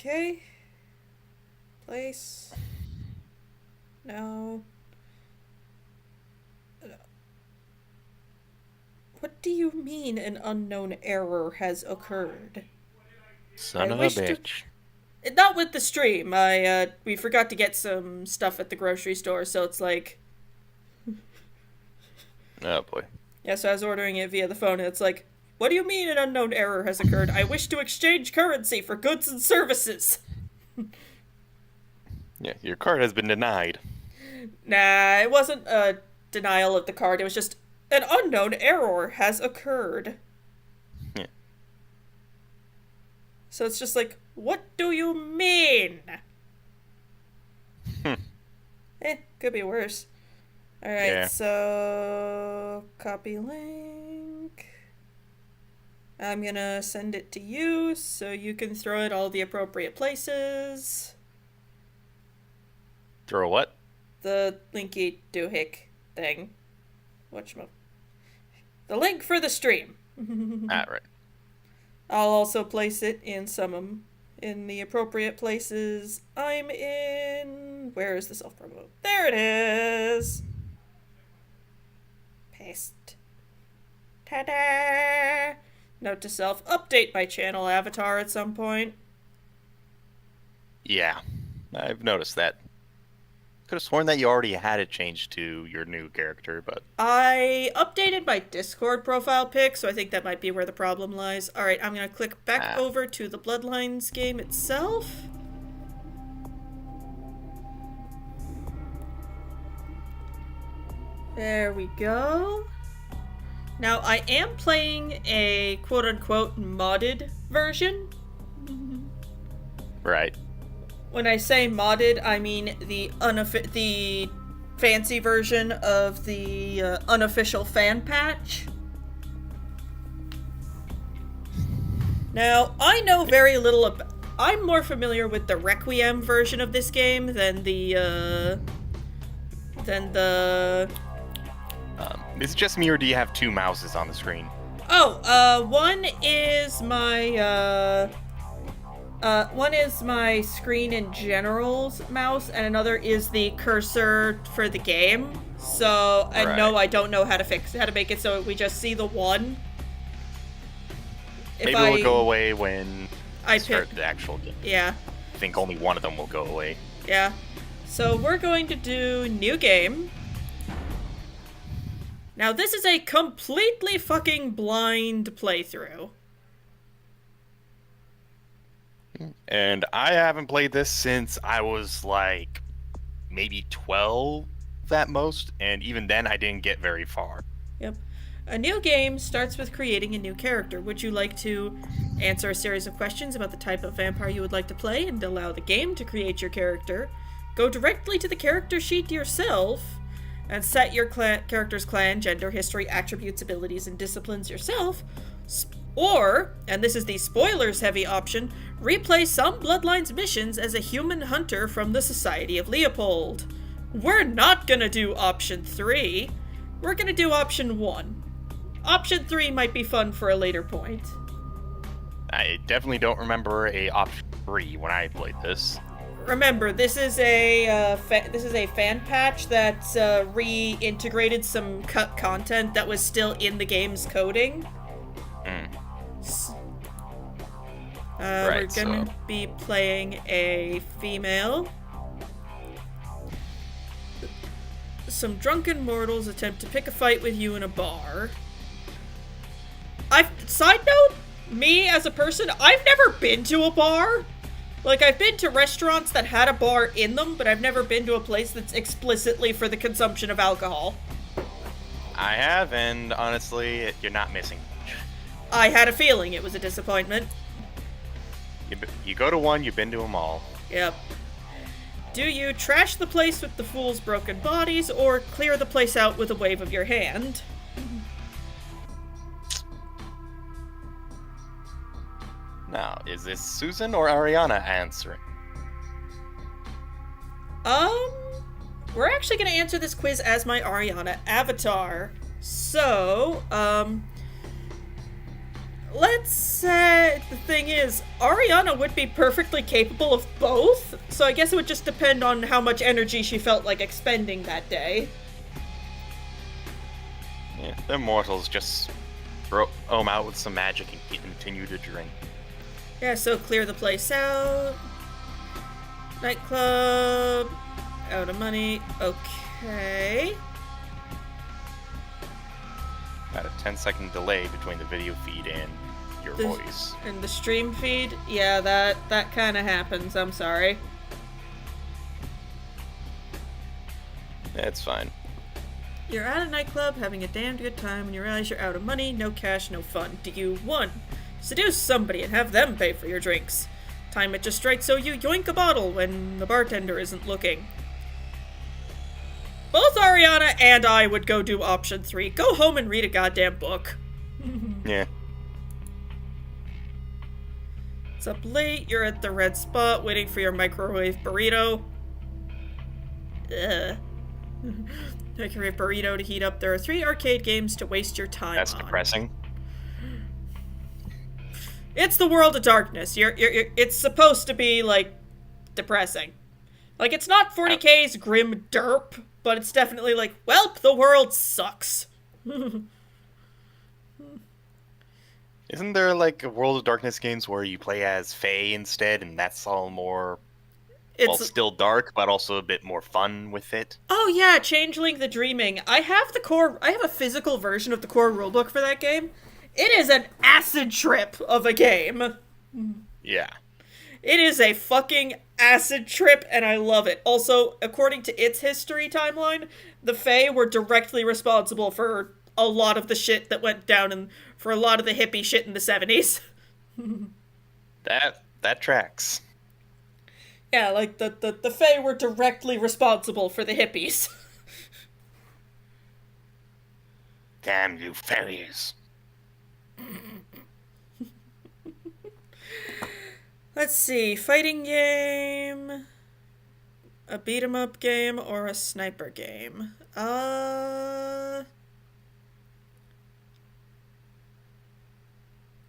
Okay. Place. No. What do you mean an unknown error has occurred? Son I of a wish to. bitch. Not with the stream. We forgot to get some stuff at the grocery store, so it's like, Oh boy. yeah, so I was ordering it via the phone, and it's like, what do you mean an unknown error has occurred? I wish to exchange currency for goods and services. Yeah, your card has been denied. Nah, it wasn't a denial of the card, it was just an unknown error has occurred. Yeah. So it's just like, what do you mean? Hmm. Could be worse. Alright, Yeah. so copy link. I'm gonna send it to you so you can throw it all the appropriate places. Throw what? The linky doohick thing. Whatchamacallit. The link for the stream. Ah, right. I'll also place it in in the appropriate places I'm in. Where is the self promo? There it is. Paste. Ta-da! Note to self: update my channel avatar at some point. Yeah. I've noticed that. Could have sworn that you already had it changed to your new character, but I updated my Discord profile pic, so I think that might be where the problem lies. Alright, I'm gonna click back ah. over to the Bloodlines game itself. There we go. Now, I am playing a quote-unquote modded version. Right. When I say modded, I mean the fancy version of the unofficial fan patch. Now, I know very little about. I'm more familiar with the Requiem version of this game than the. Is it just me or do you have two mouses on the screen? One is my screen in general's mouse, and another is the cursor for the game. So, and Right. no, I don't know how to make it so we just see the one. Maybe it'll go away when I start pick. the actual game. Yeah, I think only one of them will go away. yeah. So we're going to do new game. Now this is a completely fucking blind playthrough. And I haven't played this since I was like maybe 12 at most, and even then I didn't get very far. Yep. A new game starts with creating a new character. Would you like to answer a series of questions about the type of vampire you would like to play and allow the game to create your character? Go directly to the character sheet yourself and set your character's clan, gender, history, attributes, abilities, and disciplines yourself. Or, and this is the spoilers heavy option, replay some Bloodlines missions as a human hunter from the Society of Leopold. We're not gonna do option 3. We're gonna do option 1. Option 3 might be fun for a later point. I definitely don't remember a option 3 when I played this. Remember, this is a fan patch that reintegrated some cut content that was still in the game's coding. We're gonna be playing a female. Some drunken mortals attempt to pick a fight with you in a bar. Side note, me as a person, I've never been to a bar. Like, I've been to restaurants that had a bar in them, but I've never been to a place that's explicitly for the consumption of alcohol. I have, and honestly, you're not missing much. I had a feeling it was a disappointment. You go to one, you've been to them all. Yep. Do you trash the place with the fool's broken bodies, or clear the place out with a wave of your hand? Now, is this Susan or Ariana answering? We're actually gonna answer this quiz as my Ariana avatar. So, let's say thing is, Ariana would be perfectly capable of both, so I guess it would just depend on how much energy she felt like expending that day. Yeah, the immortals just throw them out with some magic and continue to drink. Yeah, so clear the place out. Nightclub. Out of money. Okay. Got a 10-second delay between the video feed and your voice. And the stream feed? Yeah, that kind of happens. I'm sorry. It's fine. You're at a nightclub having a damned good time and you realize you're out of money, no cash, no fun. Do you 1. Seduce somebody and have them pay for your drinks? Time it just right so you yoink a bottle when the bartender isn't looking. Both Ariana and I would go do option 3. Go home and read a goddamn book. Yeah. It's up late, you're at the red spot waiting for your microwave burrito. Ugh. Microwave burrito to heat up. There are 3 arcade games to waste your time That's on. depressing. It's the world of darkness. It's supposed to be, like, depressing. Like, it's not 40K's grim derp, but it's definitely like, welp, the world sucks. Isn't there, like, a World of Darkness games where you play as Faye instead, and that's all more... Well, still dark, but also a bit more fun with it. Oh yeah, Changeling the Dreaming. I have a physical version of the core rulebook for that game. It is an acid trip of a game. Yeah. It is a fucking acid trip, and I love it. Also, according to its history timeline, the Fae were directly responsible for a lot of the shit that went down and for a lot of the hippie shit in the 70s. That tracks. Yeah, like, the Fae were directly responsible for the hippies. Damn you fairies. Let's see, fighting game, a beat-em-up game, or a sniper game?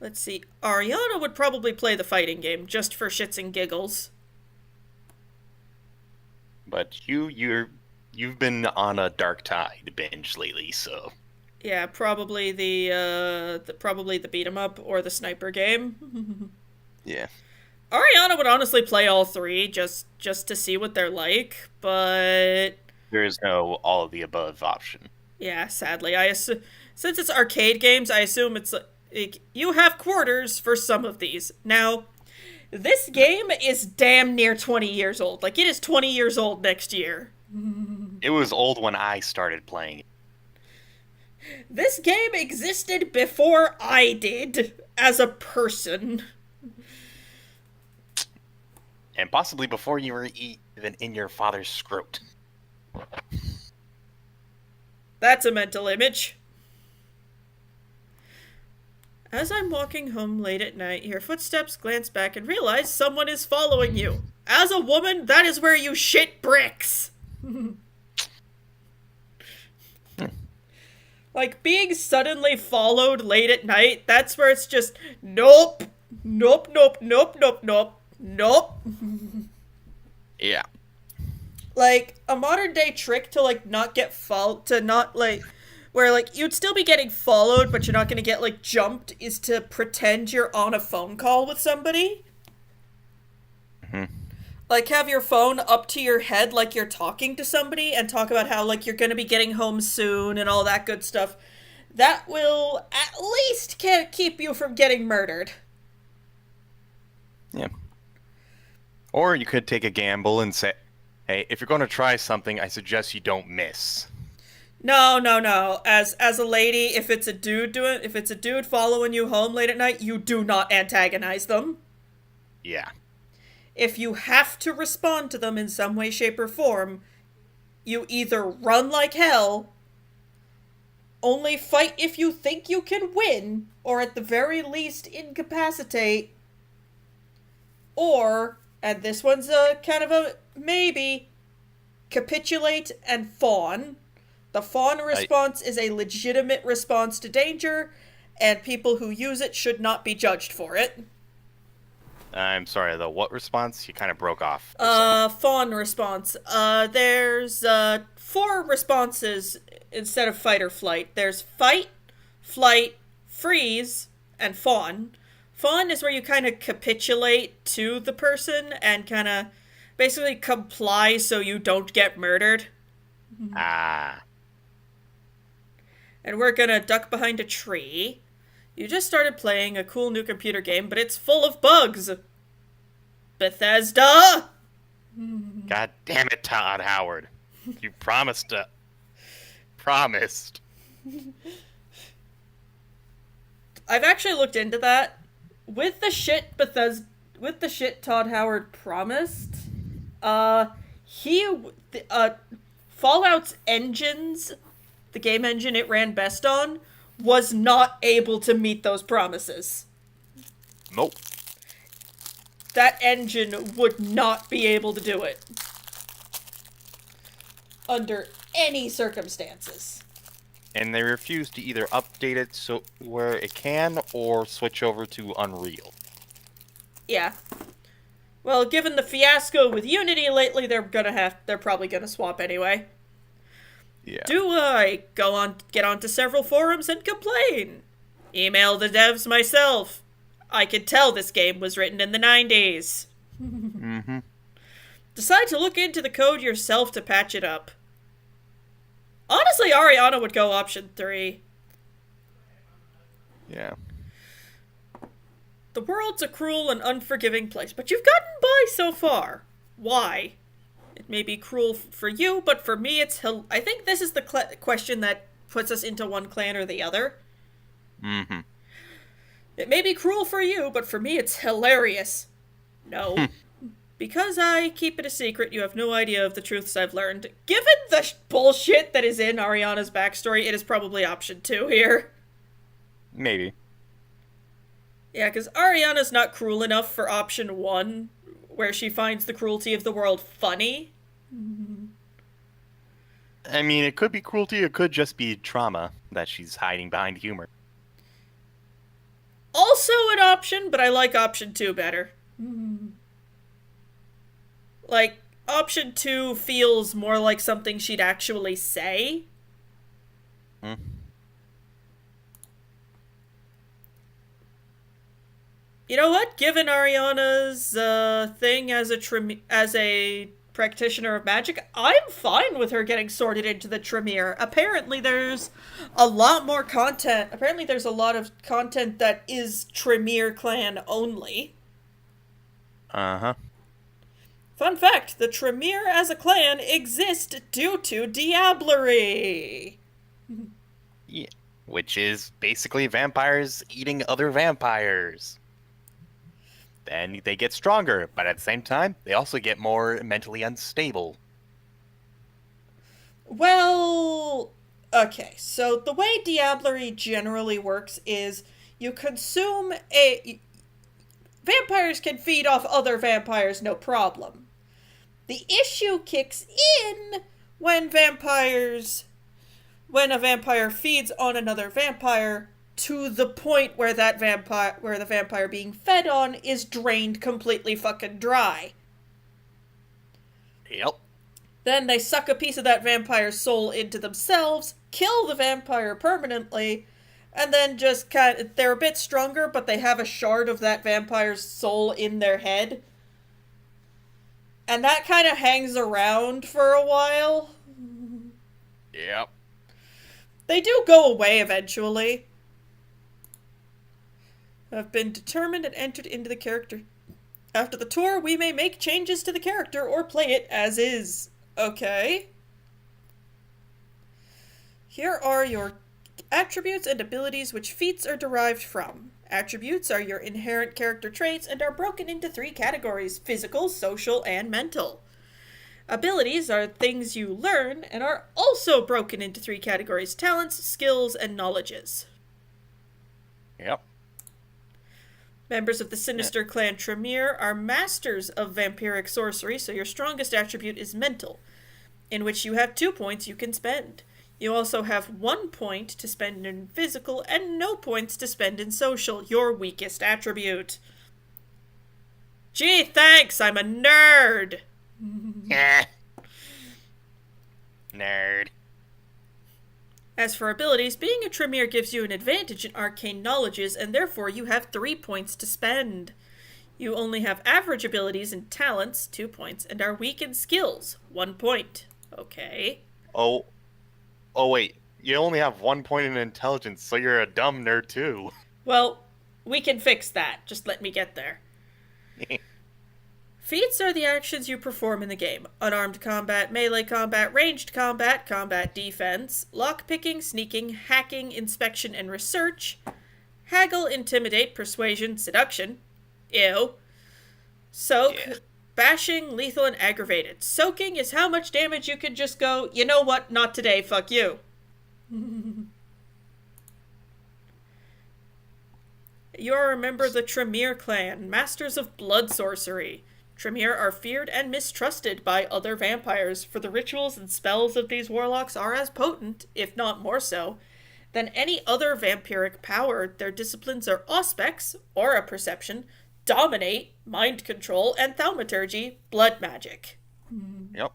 Let's see, Ariana would probably play the fighting game, just for shits and giggles. But you've been on a Dark Tide binge lately, so... Yeah, probably the beat 'em up or the sniper game. Yeah. Ariana would honestly play all 3 just to see what they're like, but There is no all of the above option. yeah, sadly, since it's arcade games, I assume it's like you have quarters for some of these. Now, this game is damn near 20 years old. Like, it is 20 years old next year. It was old when I started playing it. This game existed before I did, as a person. And possibly before you were even in your father's scrot. That's a mental image. As I'm walking home late at night, hear footsteps, glance back, and realize someone is following you. As a woman, that is where you shit bricks. Like, being suddenly followed late at night, that's where it's just, nope, nope, nope, nope, nope, nope, nope. Yeah. Like, a modern day trick to, like, not get to not, like, where, like, you'd still be getting followed, but you're not gonna get, like, jumped, is to pretend you're on a phone call with somebody. Mm-hmm. Like, have your phone up to your head like you're talking to somebody and talk about how, like, you're gonna be getting home soon and all that good stuff. That will at least keep you from getting murdered. Yeah. Or you could take a gamble and say, hey, if you're going to try something, I suggest you don't miss. No. As a lady, if it's a dude following you home late at night, you do not antagonize them. Yeah. If you have to respond to them in some way, shape, or form, you either run like hell, only fight if you think you can win, or at the very least incapacitate, or, and this one's a kind of a maybe, capitulate and fawn. The fawn response is a legitimate response to danger, and people who use it should not be judged for it. I'm sorry, the what response? You kind of broke off for a second. Fawn response. There's, four responses instead of fight or flight. There's fight, flight, freeze, and fawn. Fawn is where you kind of capitulate to the person and kind of basically comply so you don't get murdered. Ah. And we're gonna duck behind a tree. You just started playing a cool new computer game, but it's full of bugs. Bethesda! God damn it, Todd Howard. You promised to. Promised. I've actually looked into that. With the shit Todd Howard promised, he, Fallout's engines, the game engine it ran best on, was not able to meet those promises. Nope. That engine would not be able to do it. Under any circumstances. And they refuse to either update it so where it can or switch over to Unreal. Yeah. Well, given the fiasco with Unity lately, they're probably gonna swap anyway. Yeah. Do I get onto several forums and complain? Email the devs myself. I could tell this game was written in the 90s. Mm-hmm. Decide to look into the code yourself to patch it up. Honestly, Ariana would go option 3. Yeah. The world's a cruel and unforgiving place, but you've gotten by so far. Why? It may be cruel for you, but for me it's I think this is the question that puts us into one clan or the other. Mm-hmm. It may be cruel for you, but for me it's hilarious. No. Because I keep it a secret, you have no idea of the truths I've learned. Given the bullshit that is in Ariana's backstory, it is probably option 2 here. Maybe. Yeah, because Ariana's not cruel enough for option 1, where she finds the cruelty of the world funny. I mean, it could be cruelty, it could just be trauma that she's hiding behind humor. Also an option, but I like option 2 better. Like, option 2 feels more like something she'd actually say. You know what? Given Ariana's thing as a practitioner of magic, I'm fine with her getting sorted into the Tremere. Apparently there's a lot more content. Apparently there's a lot of content that is Tremere clan only. Uh-huh. Fun fact, the Tremere as a clan exist due to diablerie. Yeah. Which is basically vampires eating other vampires. Then they get stronger, but at the same time, they also get more mentally unstable. Well, okay, so the way diablerie generally works is you consume vampires can feed off other vampires, no problem. The issue kicks in when a vampire feeds on another vampire to the point where the vampire being fed on is drained completely fucking dry. Yep. Then they suck a piece of that vampire's soul into themselves, kill the vampire permanently, and then just they're a bit stronger, but they have a shard of that vampire's soul in their head. And that kind of hangs around for a while. Yep. They do go away eventually. Have been determined and entered into the character. After the tour, we may make changes to the character or play it as is. Okay. Here are your attributes and abilities which feats are derived from. Attributes are your inherent character traits and are broken into 3 categories: physical, social, and mental. Abilities are things you learn and are also broken into 3 categories: talents, skills, and knowledges. Yep. Members of the sinister clan Tremere are masters of vampiric sorcery, so your strongest attribute is mental, in which you have 2 points you can spend. You also have 1 point to spend in physical and no points to spend in social, your weakest attribute. Gee, thanks, I'm a nerd. Nerd. As for abilities, being a Tremere gives you an advantage in arcane knowledges, and therefore you have 3 points to spend. You only have average abilities and talents, 2 points, and are weak in skills, 1 point. Okay. Oh, wait. You only have 1 point in intelligence, so you're a dumb nerd too. Well, we can fix that. Just let me get there. Feats are the actions you perform in the game. Unarmed combat, melee combat, ranged combat, combat defense, lockpicking, sneaking, hacking, inspection, and research, haggle, intimidate, persuasion, seduction, ew, soak, Yeah. bashing, lethal, and aggravated. Soaking is how much damage you can just go, you know what, not today, fuck you. You are a member of the Tremere clan, masters of blood sorcery. Tremere are feared and mistrusted by other vampires, for the rituals and spells of these warlocks are as potent, if not more so, than any other vampiric power. Their disciplines are auspex, aura perception, dominate, mind control, and thaumaturgy, blood magic. Yep.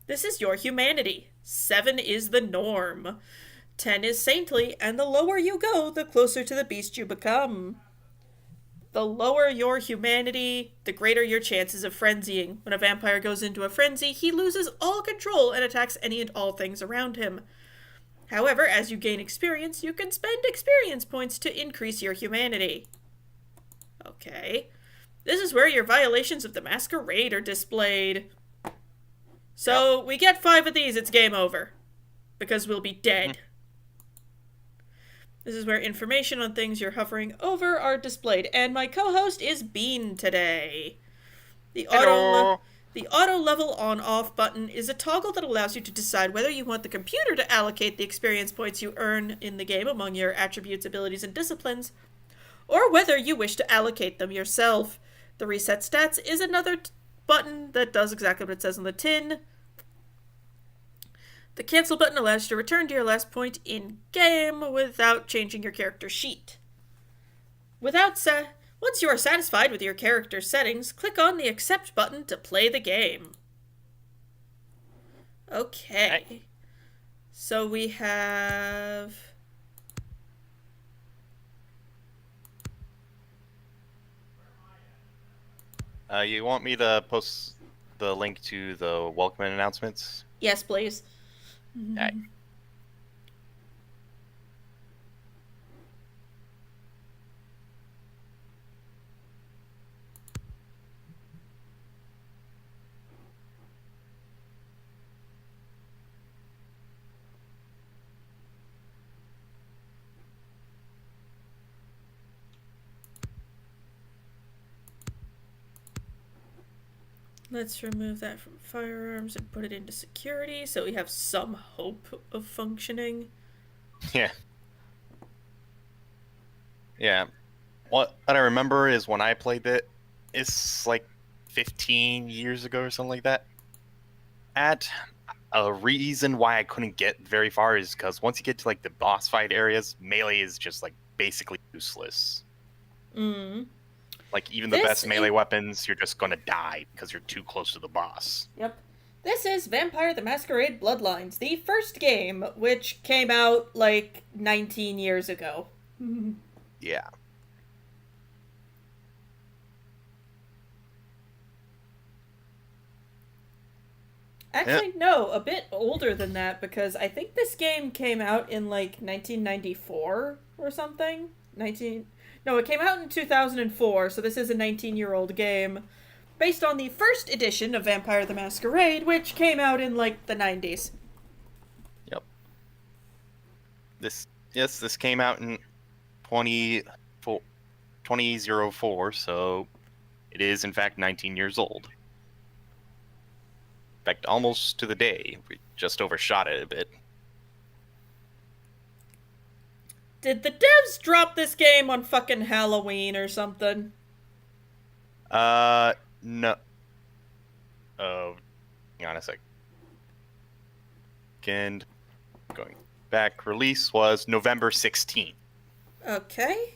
This is your humanity. 7 is the norm. 10 is saintly, and the lower you go, the closer to the beast you become. The lower your humanity, the greater your chances of frenzying. When a vampire goes into a frenzy, he loses all control and attacks any and all things around him. However, as you gain experience, you can spend experience points to increase your humanity. Okay. This is where your violations of the masquerade are displayed. So, we get 5 of these, it's game over. Because we'll be dead. This is where information on things you're hovering over are displayed. And my co-host is Bean today. The auto level on-off button is a toggle that allows you to decide whether you want the computer to allocate the experience points you earn in the game among your attributes, abilities, and disciplines, or whether you wish to allocate them yourself. The reset stats is another button that does exactly what it says on the tin. The cancel button allows you to return to your last point in game without changing your character sheet. Once you are satisfied with your character settings, click on the accept button to play the game. Okay. Hey. So we have... You want me to post the link to the welcome announcements? Yes, please. Alright. Let's remove that from firearms and put it into security so we have some hope of functioning. Yeah. Yeah. What I remember is when I played it's like 15 years ago or something like that. A reason why I couldn't get very far is because once you get to like the boss fight areas, melee is just like basically useless. Like even the best melee weapons, you're just gonna die because you're too close to the boss. Yep. This is Vampire the Masquerade Bloodlines, the first game, which came out like 19 years ago. Yeah. Actually, no, a bit older than that, because I think this game came out in like 1994 or something. No, it came out in 2004, so this is a 19-year-old game based on the first edition of Vampire the Masquerade, which came out in like the 90s. Yep. This came out in 2004, so it is in fact 19 years old. In fact, almost to the day. We just overshot it a bit. Did the devs drop this game on fucking Halloween or something? No. Hang on a second. Going back, release was November 16th. Okay.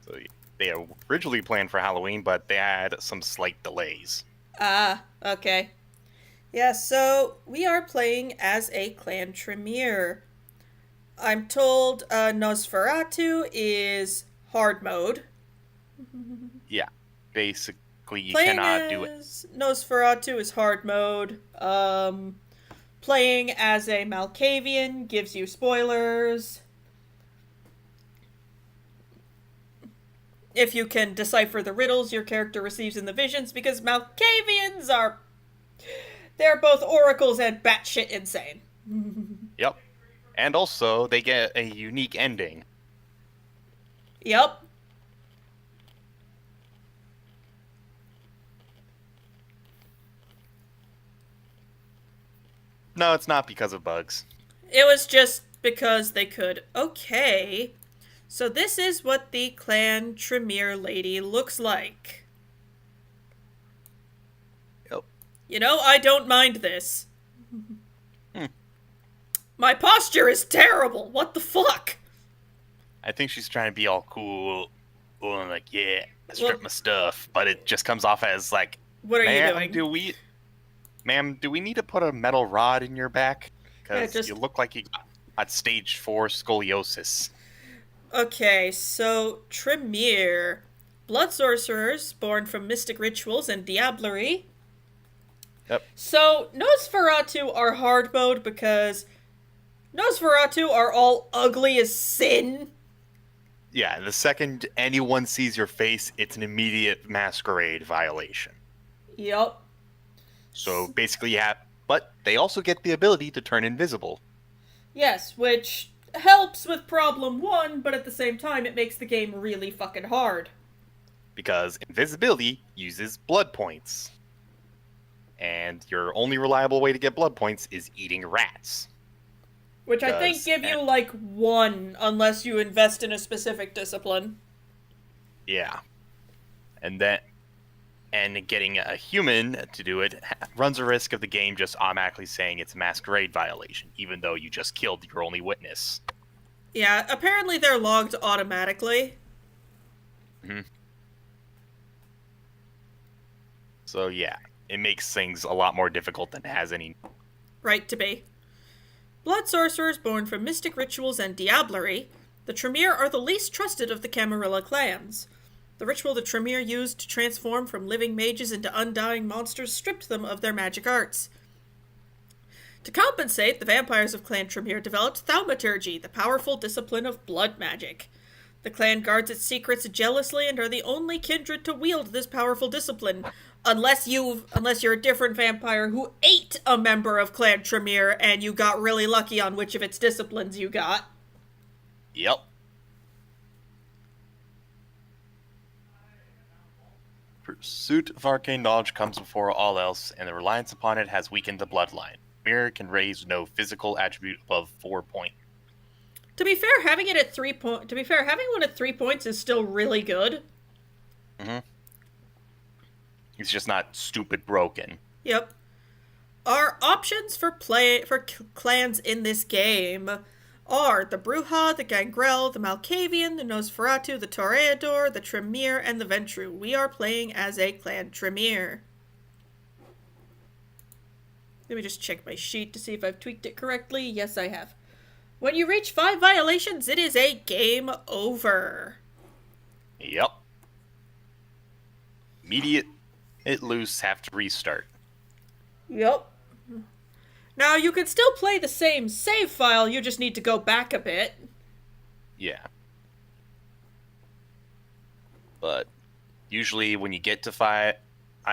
So they originally planned for Halloween, but they had some slight delays. Ah, okay. Yeah, so we are playing as a clan Tremere. I'm told Nosferatu is hard mode. Yeah, basically you Playing cannot do it. as Nosferatu is hard mode. Playing as a Malkavian gives you spoilers. If you can decipher the riddles your character receives in the visions, because Malkavians are. They're both oracles and batshit insane. Yep. And also, they get a unique ending. Yep. No, it's not because of bugs. It was just because they could. Okay. So this is what the clan Tremere lady looks like. Yep. You know, I don't mind this. My posture is terrible. What the fuck? I think she's trying to be all cool, and like, yeah, I stripped my stuff, but it just comes off as like, What are you doing? Ma'am, do we need to put a metal rod in your back? Because Yeah, you look like you got stage 4 scoliosis. Okay, so Tremere. Blood sorcerers born from mystic rituals and diablerie. Yep. So Nosferatu are hard mode because Nosferatu are all ugly as sin. Yeah, the second anyone sees your face, it's an immediate masquerade violation. Yup. So basically, yeah, but they also get the ability to turn invisible. Yes, which helps with problem 1, but at the same time it makes the game really fucking hard. Because invisibility uses blood points. And your only reliable way to get blood points is eating rats. Which I think give you like 1 unless you invest in a specific discipline. Yeah. And getting a human to do it runs a risk of the game just automatically saying it's a masquerade violation, even though you just killed your only witness. Yeah, apparently they're logged automatically. Mm-hmm. So yeah, it makes things a lot more difficult than it has any. Right to be. Blood sorcerers born from mystic rituals and diablerie, the Tremere are the least trusted of the Camarilla clans. The ritual the Tremere used to transform from living mages into undying monsters stripped them of their magic arts. To compensate, the vampires of Clan Tremere developed thaumaturgy, the powerful discipline of blood magic. The clan guards its secrets jealously and are the only kindred to wield this powerful discipline, unless you're a different vampire who ate a member of Clan Tremere and you got really lucky on which of its disciplines you got. Yep. Pursuit of arcane knowledge comes before all else, and the reliance upon it has weakened the bloodline. Mirror can raise no physical attribute above 4 points. To be fair, having one at 3 points is still really good. Mm-hmm. It's just not stupid broken. Yep. Our options for clans in this game are the Bruja, the Gangrel, the Malkavian, the Nosferatu, the Toreador, the Tremere, and the Ventru. We are playing as a clan Tremere. Let me just check my sheet to see if I've tweaked it correctly. Yes, I have. When you reach 5 violations, it is a game over. Yep. Immediate hit loose, have to restart. Yep. Now, you can still play the same save file, you just need to go back a bit. Yeah. But usually when you get to 5,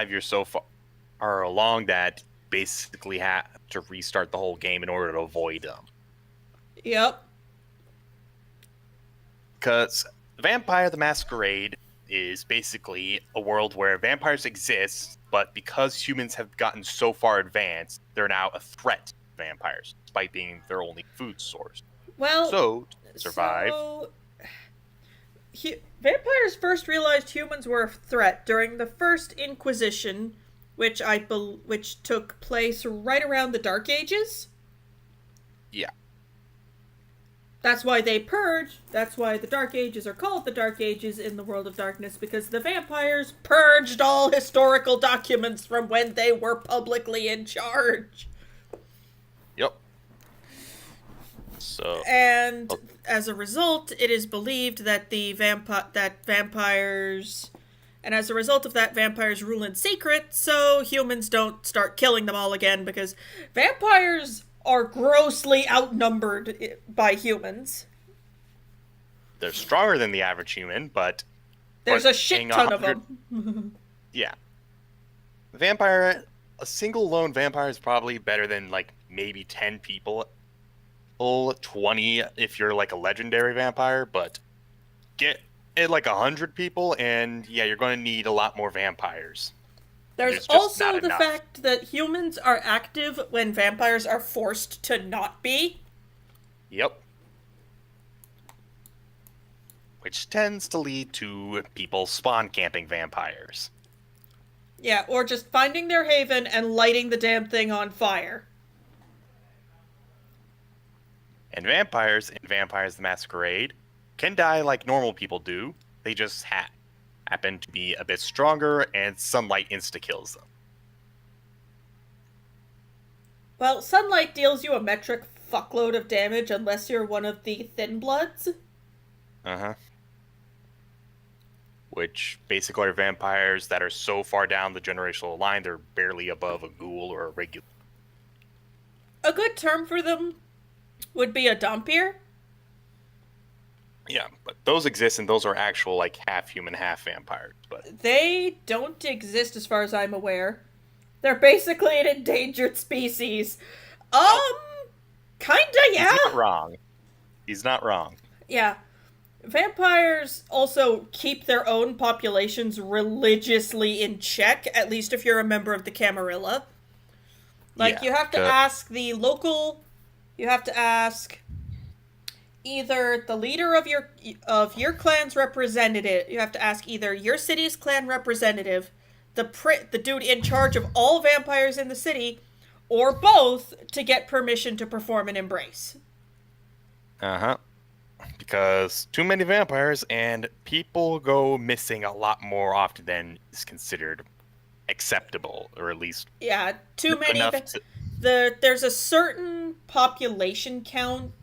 you're so far along that basically have to restart the whole game in order to avoid them. Yep. Because Vampire the Masquerade is basically a world where vampires exist, but because humans have gotten so far advanced, they're now a threat to vampires, despite being their only food source. Well, so, to survive... vampires first realized humans were a threat during the First Inquisition, which took place right around the Dark Ages. Yeah. That's why they purge. That's why the Dark Ages are called the Dark Ages in the World of Darkness, because the vampires purged all historical documents from when they were publicly in charge. Yep. So, And as a result, it is believed that vampires, and as a result of that, vampires rule in secret, so humans don't start killing them all again, because vampires are grossly outnumbered by humans. they're stronger than the average human, but there's a shit ton of them. Yeah. A single lone vampire is probably better than like maybe 10 people. 20 if you're like a legendary vampire, but get it like 100 people and yeah, you're going to need a lot more vampires. There's also the fact that humans are active when vampires are forced to not be. Yep. Which tends to lead to people spawn camping vampires. Yeah, or just finding their haven and lighting the damn thing on fire. And vampires in Vampires the Masquerade can die like normal people do. They just happen to be a bit stronger, and sunlight insta-kills them. Well, sunlight deals you a metric fuckload of damage unless you're one of the Thin Bloods. Uh-huh. Which basically are vampires that are so far down the generational line, they're barely above a ghoul or a regular. A good term for them would be a Dhampir. Yeah, but those exist, and those are actual, like, half-human, half-vampires. But they don't exist as far as I'm aware. They're basically an endangered species. Kinda, yeah. He's not wrong. He's not wrong. Yeah. Vampires also keep their own populations religiously in check, at least if you're a member of the Camarilla. Like, you have to ask the local... You have to ask either the leader of your clan's representative. You have to ask either your city's clan representative, the dude in charge of all vampires in the city, or both to get permission to perform an embrace. Uh-huh. Because too many vampires, and people go missing a lot more often than is considered acceptable, or at least too many. There's a certain population count.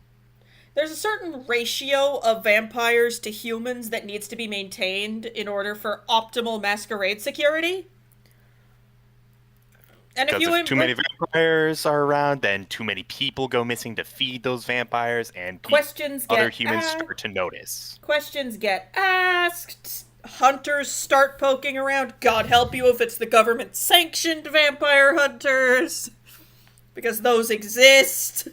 There's a certain ratio of vampires to humans that needs to be maintained in order for optimal masquerade security. And if too many vampires are around, then too many people go missing to feed those vampires, and other humans start to notice. Questions get asked. Hunters start poking around. God help you if it's the government-sanctioned vampire hunters. Because those exist.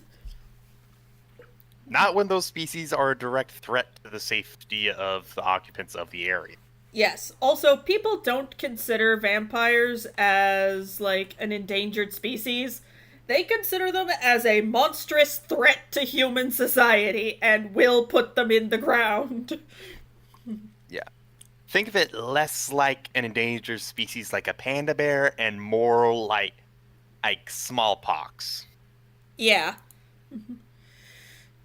Not when those species are a direct threat to the safety of the occupants of the area. Yes. Also, people don't consider vampires as, like, an endangered species. They consider them as a monstrous threat to human society and will put them in the ground. Yeah. Think of it less like an endangered species like a panda bear and more like smallpox. Yeah.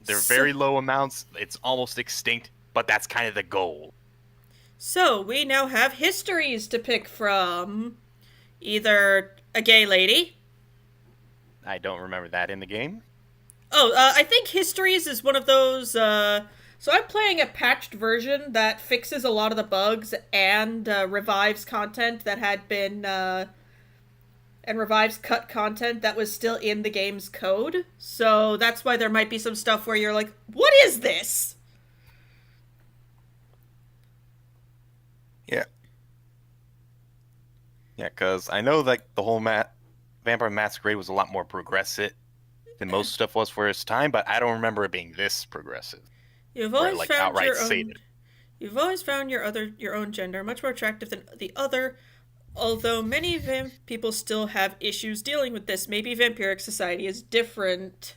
They're very low amounts. It's almost extinct, but that's kind of the goal. So, we now have histories to pick from. Either a gay lady. I don't remember that in the game. I think histories is one of those, So I'm playing a patched version that fixes a lot of the bugs and revives content that had been, and revives cut content that was still in the game's code. So that's why there might be some stuff where you're like, what is this? Yeah. Yeah, because I know that the whole Vampire Masquerade was a lot more progressive than most stuff was for its time, but I don't remember it being this progressive. You've always found your own. You've always found your own gender much more attractive than the other. Although many people still have issues dealing with this, maybe vampiric society is different.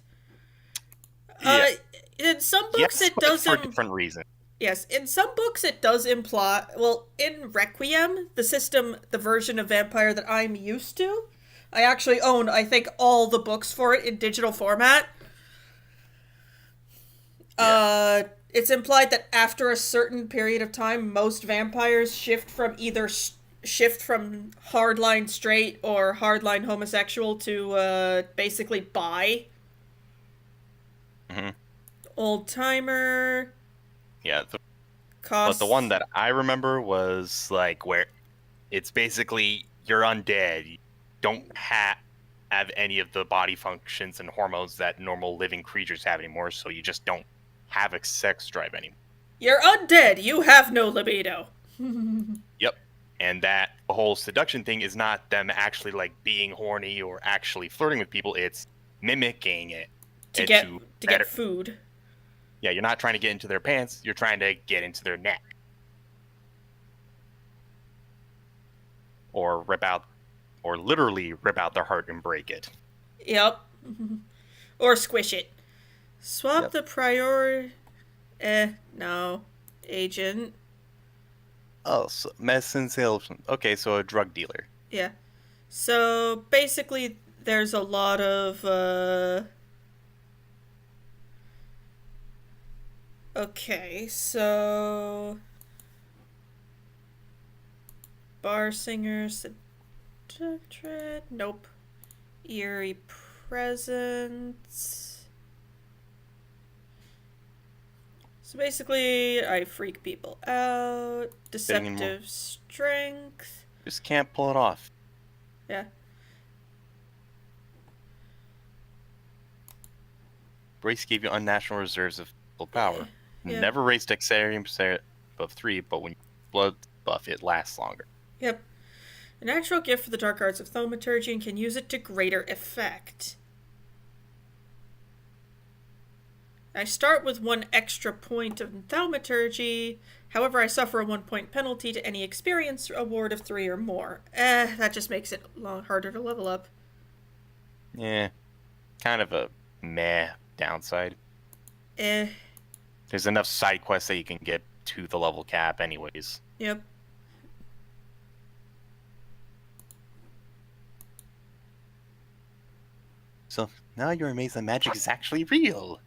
In some books, it does for a different reason. Yes, in some books it does imply... Well, in Requiem, the version of Vampire that I'm used to, I actually own, I think, all the books for it in digital format. Yeah. It's implied that after a certain period of time, most vampires shift from shift from hardline straight or hardline homosexual to basically bi, Hmm. old timer, Yeah. But the one costs. that I remember was like where it's basically you're undead. You don't have any of the body functions and hormones that normal living creatures have anymore, so you just don't have a sex drive anymore. You're undead. You have no libido. Yep. And that whole seduction thing is not them actually like being horny or actually flirting with people, it's mimicking it to and to get better. food. Yeah, you're not trying to get into their pants, you're trying to get into their neck. Or rip out, or literally rip out their heart and break it. Yep. Or squish it. Swap Yep. the prior. No. Agent. Oh, so medicine salesman. Okay, so a drug dealer. Yeah. So basically, there's a lot of. Okay, so. Bar singer, seductress. Nope. Eerie presence. So basically, I freak people out. Fitting in more. Deceptive strength. Just can't pull it off. Yeah. Brace gave you unnatural reserves of full power. Yeah. Never raised dexterity above 3, but when you blood buff, it lasts longer. Yep. A natural gift for the dark arts of thaumaturgy and can use it to greater effect. I start with 1 extra point of thaumaturgy. However, I suffer a 1-point penalty to any experience award of 3 or more. That just makes it harder to level up. Yeah, kind of a meh downside. There's enough side quests that you can get to the level cap anyways. Yep. So now you're amazed that magic is actually real.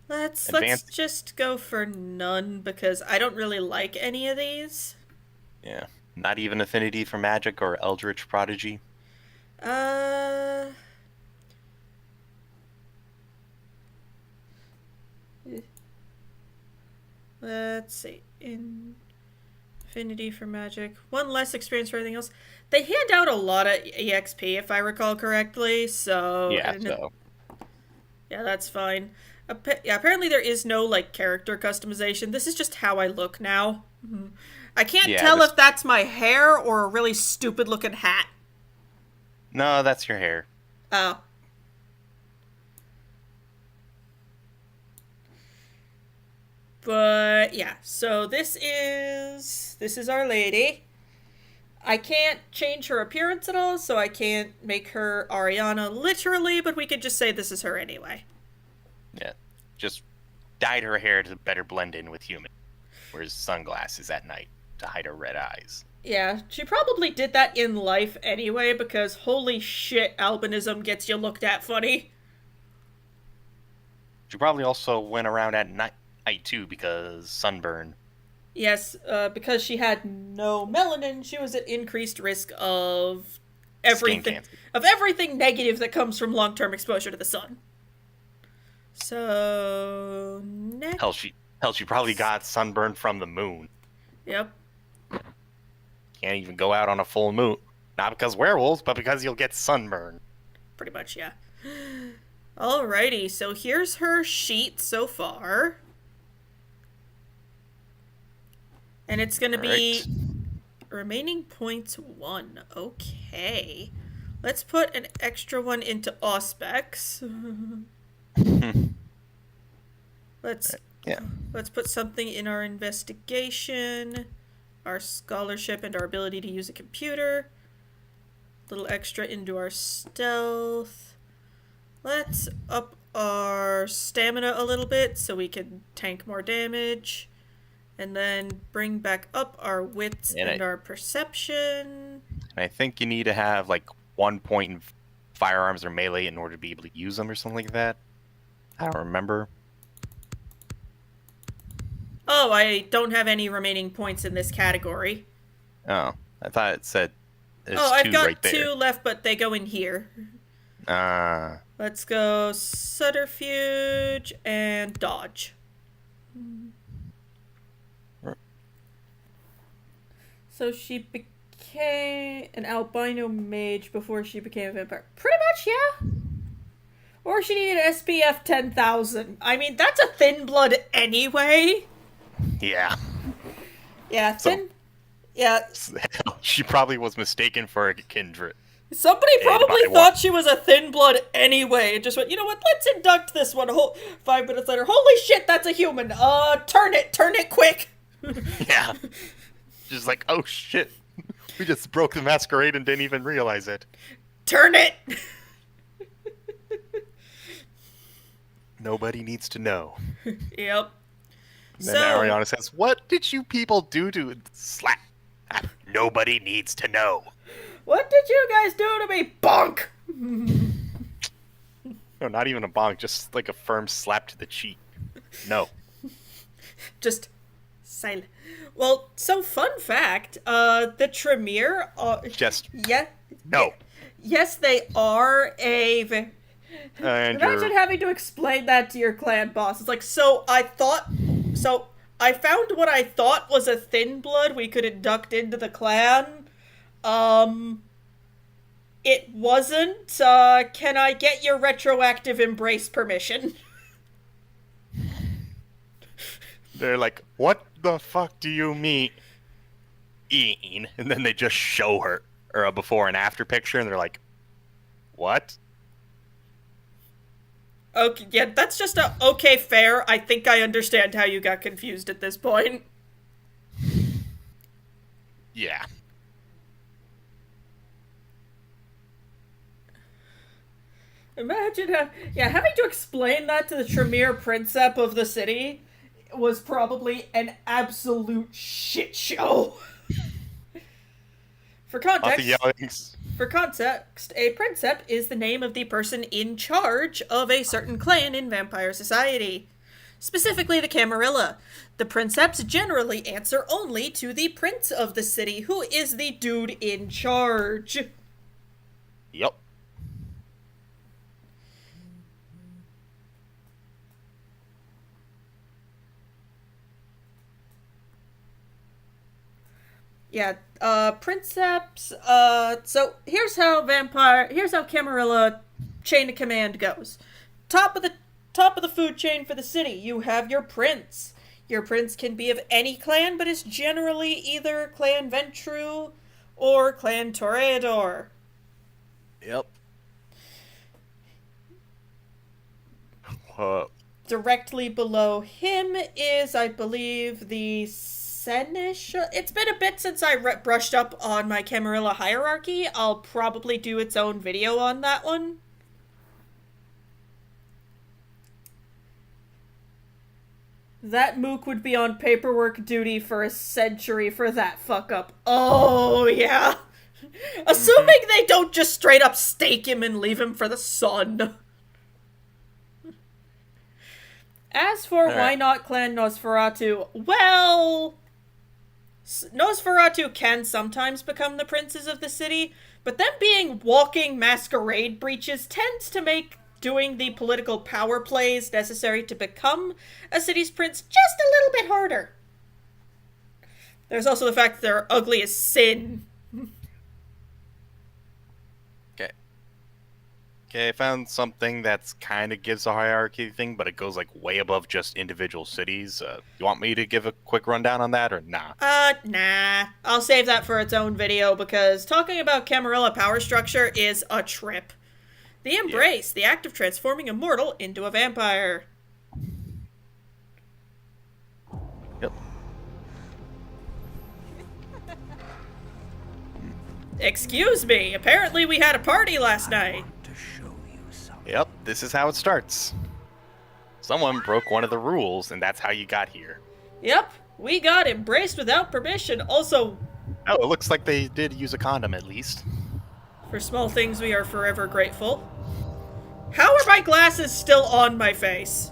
Let's Advanced. just go for none because I don't really like any of these. Yeah, not even affinity for magic or eldritch prodigy. Uh Let's see. Infinity for magic. 1 less experience for anything else. They hand out a lot of EXP if I recall correctly, so Yeah, so yeah, that's fine. Yeah, apparently there is no like character customization. This is just how I look now. I can't yeah, tell if that's my hair or a really stupid looking hat. no, that's your hair. Oh. But yeah, so this is our lady. I can't change her appearance at all, so I can't make her Ariana literally, but we could just say this is her anyway. Yeah, just dyed her hair to better blend in with human. Wears sunglasses at night to hide her red eyes. Yeah, she probably did that in life anyway, because holy shit, albinism gets you looked at funny. She probably also went around at night too because sunburn. Yes, because she had no melanin, she was at increased risk of Skin everything cancer. negative that comes from long-term exposure to the sun. So next, Hell, she probably got sunburn from the moon. yep. Can't even go out on a full moon. Not because werewolves, but because you'll get sunburn. Pretty much, yeah. Alrighty, so here's her sheet so far. And it's gonna be remaining points 1. Okay. Let's put an extra one into Auspex. Yeah. Let's put something in our investigation, our scholarship, and our ability to use a computer. A little extra into our stealth. Let's up our stamina a little bit so we can tank more damage. And then bring back up our wits and our perception. And I think you need to have like 1 point in firearms or melee in order to be able to use them or something like that. I don't remember. Oh, I don't have any remaining points in this category. Oh, I thought it said Oh, there's I've two got right there. two left, but they go in here. Uh, Let's go subterfuge and dodge. So she became an albino mage before she became a vampire. Pretty much, yeah. Or she needed SPF 10,000. I mean, that's a thin blood anyway. yeah. Yeah, So- thin. Yeah, She probably was mistaken for a kindred. somebody probably by what? thought she was a thin blood anyway and just went, you know what, let's induct this one. 5 minutes later, holy shit, that's a human. Turn it quick. Yeah. Just like, oh shit. We just broke the masquerade and didn't even realize it. Turn it. Nobody needs to know. Yep. And then Ariana says, what did you people do to slap? Nobody needs to know. What did you guys do to me? Bonk! No, not even a bonk, just like a firm slap to the cheek. No. Just silent. Well, so fun fact, the Tremere, Just yeah. no. Yes, they are And Imagine having to explain that to your clan boss. It's like, so I found what I thought was a thin blood we could induct into the clan. It wasn't. Can I get your retroactive embrace permission? they're like, what the fuck do you mean? And then they just show her or a before and after picture, and they're like, what? Okay, yeah, that's just a okay, fair. I think I understand how you got confused at this point. Yeah. Imagine having to explain that to the Tremere Princep of the city was probably an absolute shit show. For Lots of yellings. context, a Princep is the name of the person in charge of a certain clan in vampire society. Specifically the Camarilla. The Princeps generally answer only to the Prince of the city, who is the dude in charge. Yep. Yeah, Princeps, so here's how Camarilla chain of command goes. Top of the food chain for the city, you have your prince. Your prince can be of any clan, but is generally either Clan Ventru or Clan Toreador. Yep. Directly below him is, I believe, the Seneschal. It's been a bit since I brushed up on my Camarilla hierarchy. I'll probably do its own video on that one. That mook would be on paperwork duty for a century for that fuck up. Oh, yeah. Assuming they don't just straight up stake him and leave him for the sun. As for why not Clan Nosferatu, well, Nosferatu can sometimes become the princes of the city, but them being walking masquerade breaches tends to make doing the political power plays necessary to become a city's prince just a little bit harder. There's also the fact that they're ugly as sin. Okay, I found something that's kind of gives a hierarchy thing, but it goes like way above just individual cities. You want me to give a quick rundown on that or nah? Nah. I'll save that for its own video because talking about Camarilla power structure is a trip. The Embrace, the act of transforming a mortal into a vampire. Yep. Excuse me, apparently we had a party last night. Yep, this is how it starts. Someone broke one of the rules, and that's how you got here. Yep, we got embraced without permission. Also, Oh, it looks like they did use a condom at least. for small things we are forever grateful. How are my glasses still on my face?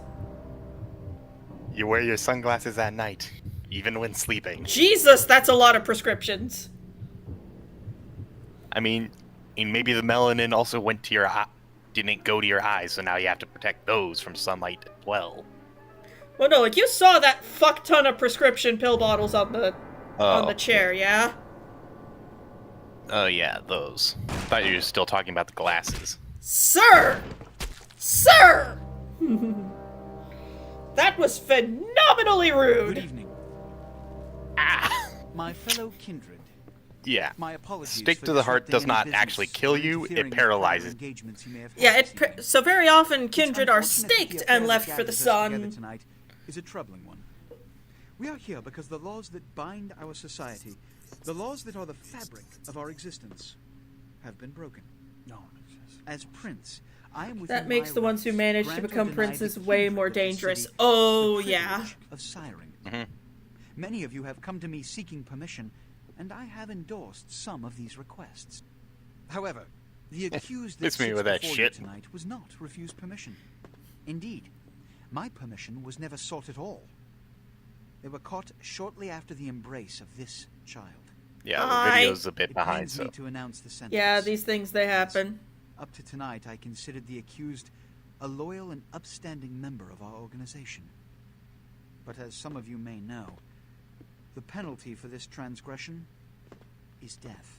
You wear your sunglasses at night, even when sleeping. Jesus, that's a lot of prescriptions. I mean, and maybe the melanin also went to your eye, didn't go to your eyes, so now you have to protect those from sunlight as well. Well, no, like, you saw that fuck ton of prescription pill bottles on the chair, yeah? Oh yeah, those. Thought you were still talking about the glasses. Sir! Sir! That was phenomenally rude! Good evening. Ah! My fellow kindred. Yeah. My apologies. Stick for to the heart disrupting does any not business actually kill or you, interfering it with prior paralyzes. engagements you may have Yeah, had this evening. so very often It's kindred are unfortunate that the staked affair and that left for the gathers us together sun. tonight is a troubling one. We are here because the laws that bind our society, the laws that are the fabric of our existence, have been broken. No. As prince, I am within That makes my the ones who rights manage to grant or become deny princes the way kindred more of this dangerous. city Oh, the yeah. privilege of siring. Many of you have come to me seeking permission, and I have endorsed some of these requests. However, the accused that Hits me sits with that before shit. you tonight was not refused permission. Indeed, my permission was never sought at all. They were caught shortly after the embrace of this child. Yeah, the I- video's a bit It behind, pains me so. to announce the sentence. Yeah, these things, they happen. Up to tonight, I considered the accused a loyal and upstanding member of our organization. But as some of you may know, the penalty for this transgression is death.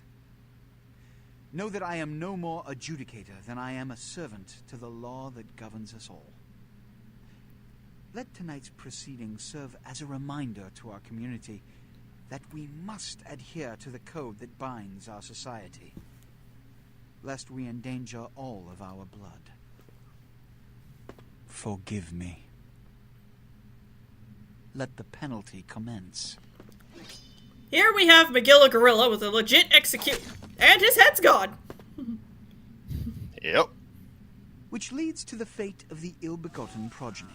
Know that I am no more adjudicator than I am a servant to the law that governs us all. Let tonight's proceedings serve as a reminder to our community that we must adhere to the code that binds our society, lest we endanger all of our blood. Forgive me. Let the penalty commence. Here we have McGilla Gorilla with a legit execute, and his head's gone. Yep. Which leads to the fate of the ill-begotten progeny.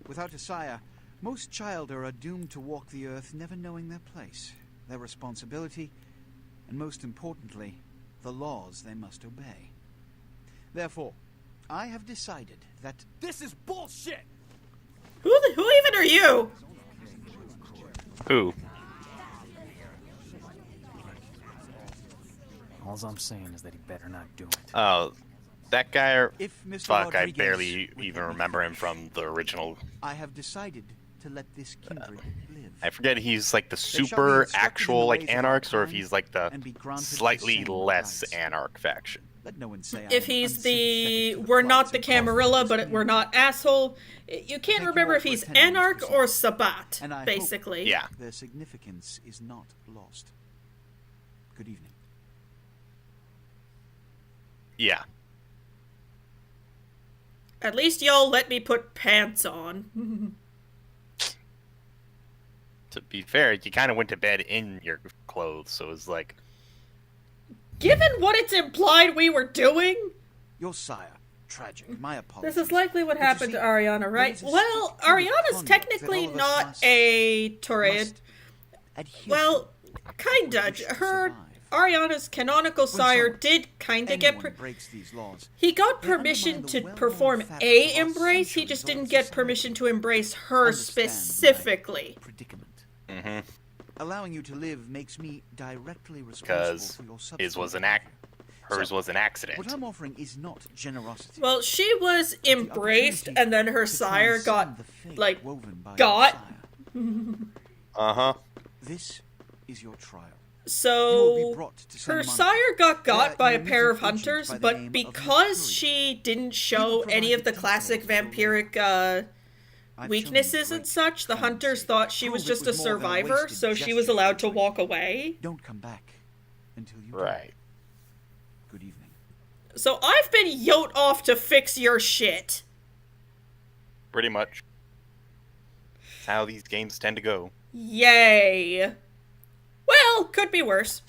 Without a sire, most childer are doomed to walk the earth never knowing their place, their responsibility, and most importantly, the laws they must obey. Therefore, I have decided that this is bullshit! Who even are you? Who? All I'm saying is that he better not do it. Oh, that guy. If Mr. Fuck, I Rodriguez barely would even let me remember him finish, from the original. I have decided to let this kindred live. I forget he's like the shall be super instructed in actual the like ways of our anarchs, or if kind he's like the and be granted the slightly same less rights. anarch faction. Let no one say I If am he's the unsympathetic to we're plight not the and causes of Camarilla, this but we're community. not asshole. You can't Thank you remember all if for he's attending these Anarch or proceedings. Sabat, And I hope basically. Yeah. Their significance is not lost. Good evening. Yeah. At least y'all let me put pants on. To be fair, you kind of went to bed in your clothes, so it's like, Given what it's implied we were doing, Your sire. Tragic. My apologies. this is likely what But you happened see, to Ariana, there right? is a Well, strict code of Ariana's conduct technically that all of us not must- a Toread. must adhere Well, to kinda. wish to Her survive. Ariana's canonical sire someone- did kinda get Anyone breaks these laws. he got They undermine permission the to well-known perform fabric a of our embrace, he just didn't centuries-old get society. permission to embrace her Understand my specifically. predicament. mm-hmm. Allowing you to live makes me directly responsible Because for your his subsequent was an behavior. hers So, was an accident. What I'm offering is not generosity. Well, she was but the embraced, opportunity and then her to sire got, transcend the fate like, woven by your got. sire. Uh-huh. This is your trial. You will So be brought to Santa her Monica. sire got got There by a you will meet pair an of agent hunters, by the but name of because Mercury. she didn't He will show any provide of the the classic details of your vampiric I've shown you weaknesses and great such, the hunters clemency. thought she was Prove it just a was more than a survivor, wasted so she was gesture, allowed to Mercury. walk away. Don't come back until you do. Right. Good evening. So I've been yote off to fix your shit. Pretty much. That's how these games tend to go. Yay. Well, could be worse.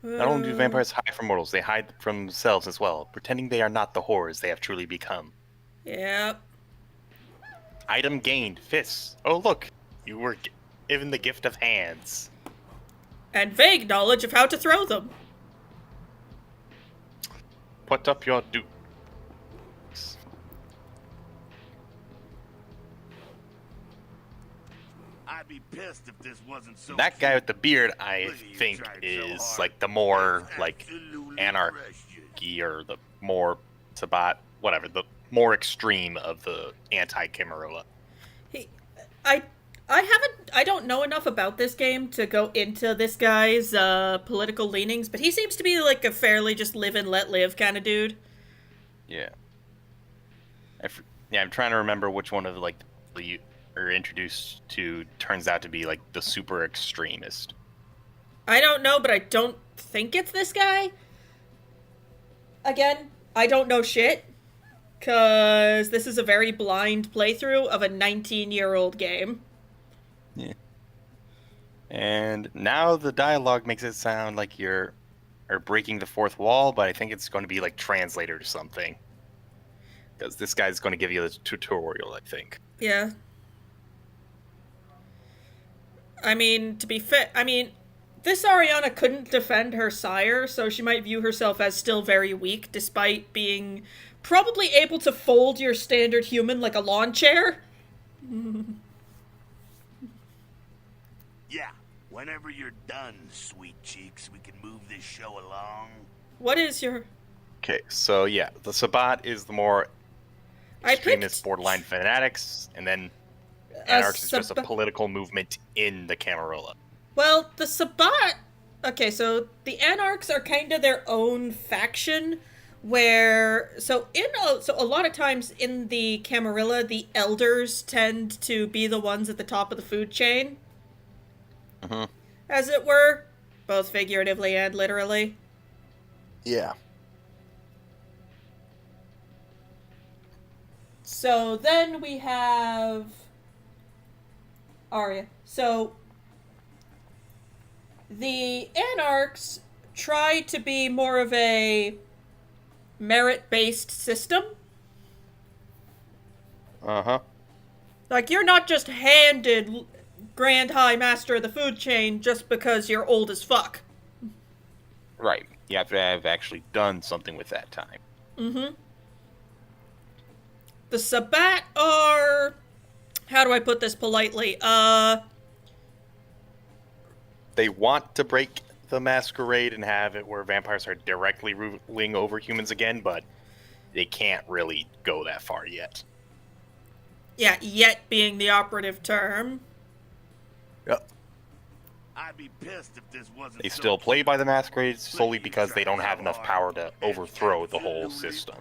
Not only do vampires hide from mortals, they hide from themselves as well, pretending they are not the horrors they have truly become. Yep. Item gained, fists. Oh look, you were given the gift of hands. And vague knowledge of how to throw them. Put up your dukes. I'd be pissed if this wasn't so. That guy with the beard, I think, is like the more like anarchy or the more Sabat, whatever, the more extreme of the anti-Camarilla. I don't know enough about this game to go into this guy's political leanings, but he seems to be like a fairly just live and let live kind of dude. Yeah. I'm trying to remember which one of like you are introduced to turns out to be like the super extremist. I don't know, but I don't think it's this guy. Again, I don't know shit, because this is a very blind playthrough of a 19-year-old game. Yeah. And now the dialogue makes it sound like you're breaking the fourth wall, but I think it's going to be like translator or something. Because this guy's going to give you a tutorial, I think. Yeah. I mean, to be fair, this Ariana couldn't defend her sire, so she might view herself as still very weak, despite being probably able to fold your standard human like a lawn chair. Yeah, whenever you're done, sweet cheeks, we can move this show along. What is your... Okay, so yeah, the Sabat is the more extremist borderline fanatics, and then Anarchs is just a political movement in the Camarilla. Well, the Sabat... Okay, so the Anarchs are kind of their own faction, where... So a lot of times in the Camarilla, the Elders tend to be the ones at the top of the food chain. Mm-hmm. As it were, both figuratively and literally. Yeah. So then we have Arya. So the Anarchs try to be more of a merit-based system. Uh-huh. Like, you're not just handed Grand High Master of the food chain just because you're old as fuck. Right. You have to have actually done something with that time. Mm-hmm. The Sabat are... How do I put this politely? They want to break the masquerade and have it where vampires are directly ruling over humans again, but they can't really go that far yet. Yeah, yet being the operative term. Yep. I'd be pissed if this wasn't. They still play by the masquerade solely because they don't have enough power to overthrow the whole system.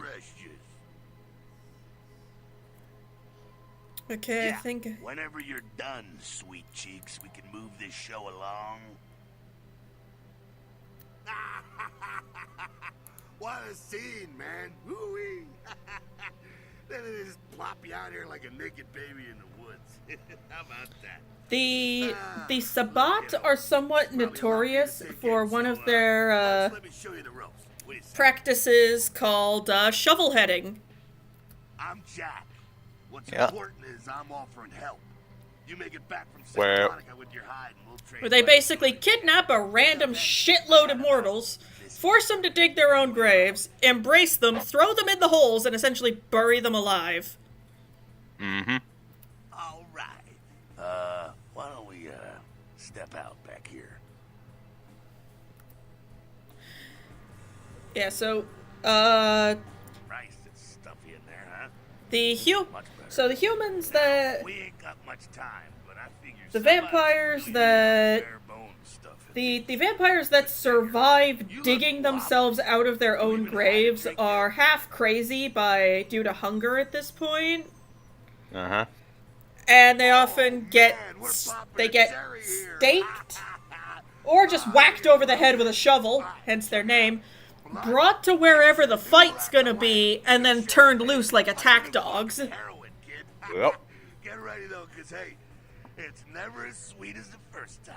Okay, yeah, I think... Whenever you're done, sweet cheeks, we can move this show along. What a scene, man. Woo-wee. Then they just plop you out here like a naked baby in the woods. How about that? The Sabat are somewhat notorious for one of their practices called shovel-heading. I'm Jack. What's Yeah. important is I'm offering help. You make it back from Where- Santa Monica with your hide and we'll trade. Where they basically kidnap a random shitload of mortals, force them to dig their own graves, embrace them, throw them in the holes, and essentially bury them alive. Mm-hmm. All right. Why don't we step out back here? Yeah, so, Christ, it's stuffy in there, huh? Much better. So the humans that... We ain't got much time, but I figure The somebody vampires really that... bare bones stuff in The vampires that survive digging themselves out of their own graves are half crazy due to hunger at this point. Uh-huh. And they often get staked or just whacked over the head with a shovel, hence their name, brought to wherever the fight's gonna be, and then turned loose like attack dogs. heroin, kid. Yep. Get ready though, cause hey, it's never as sweet as the first time.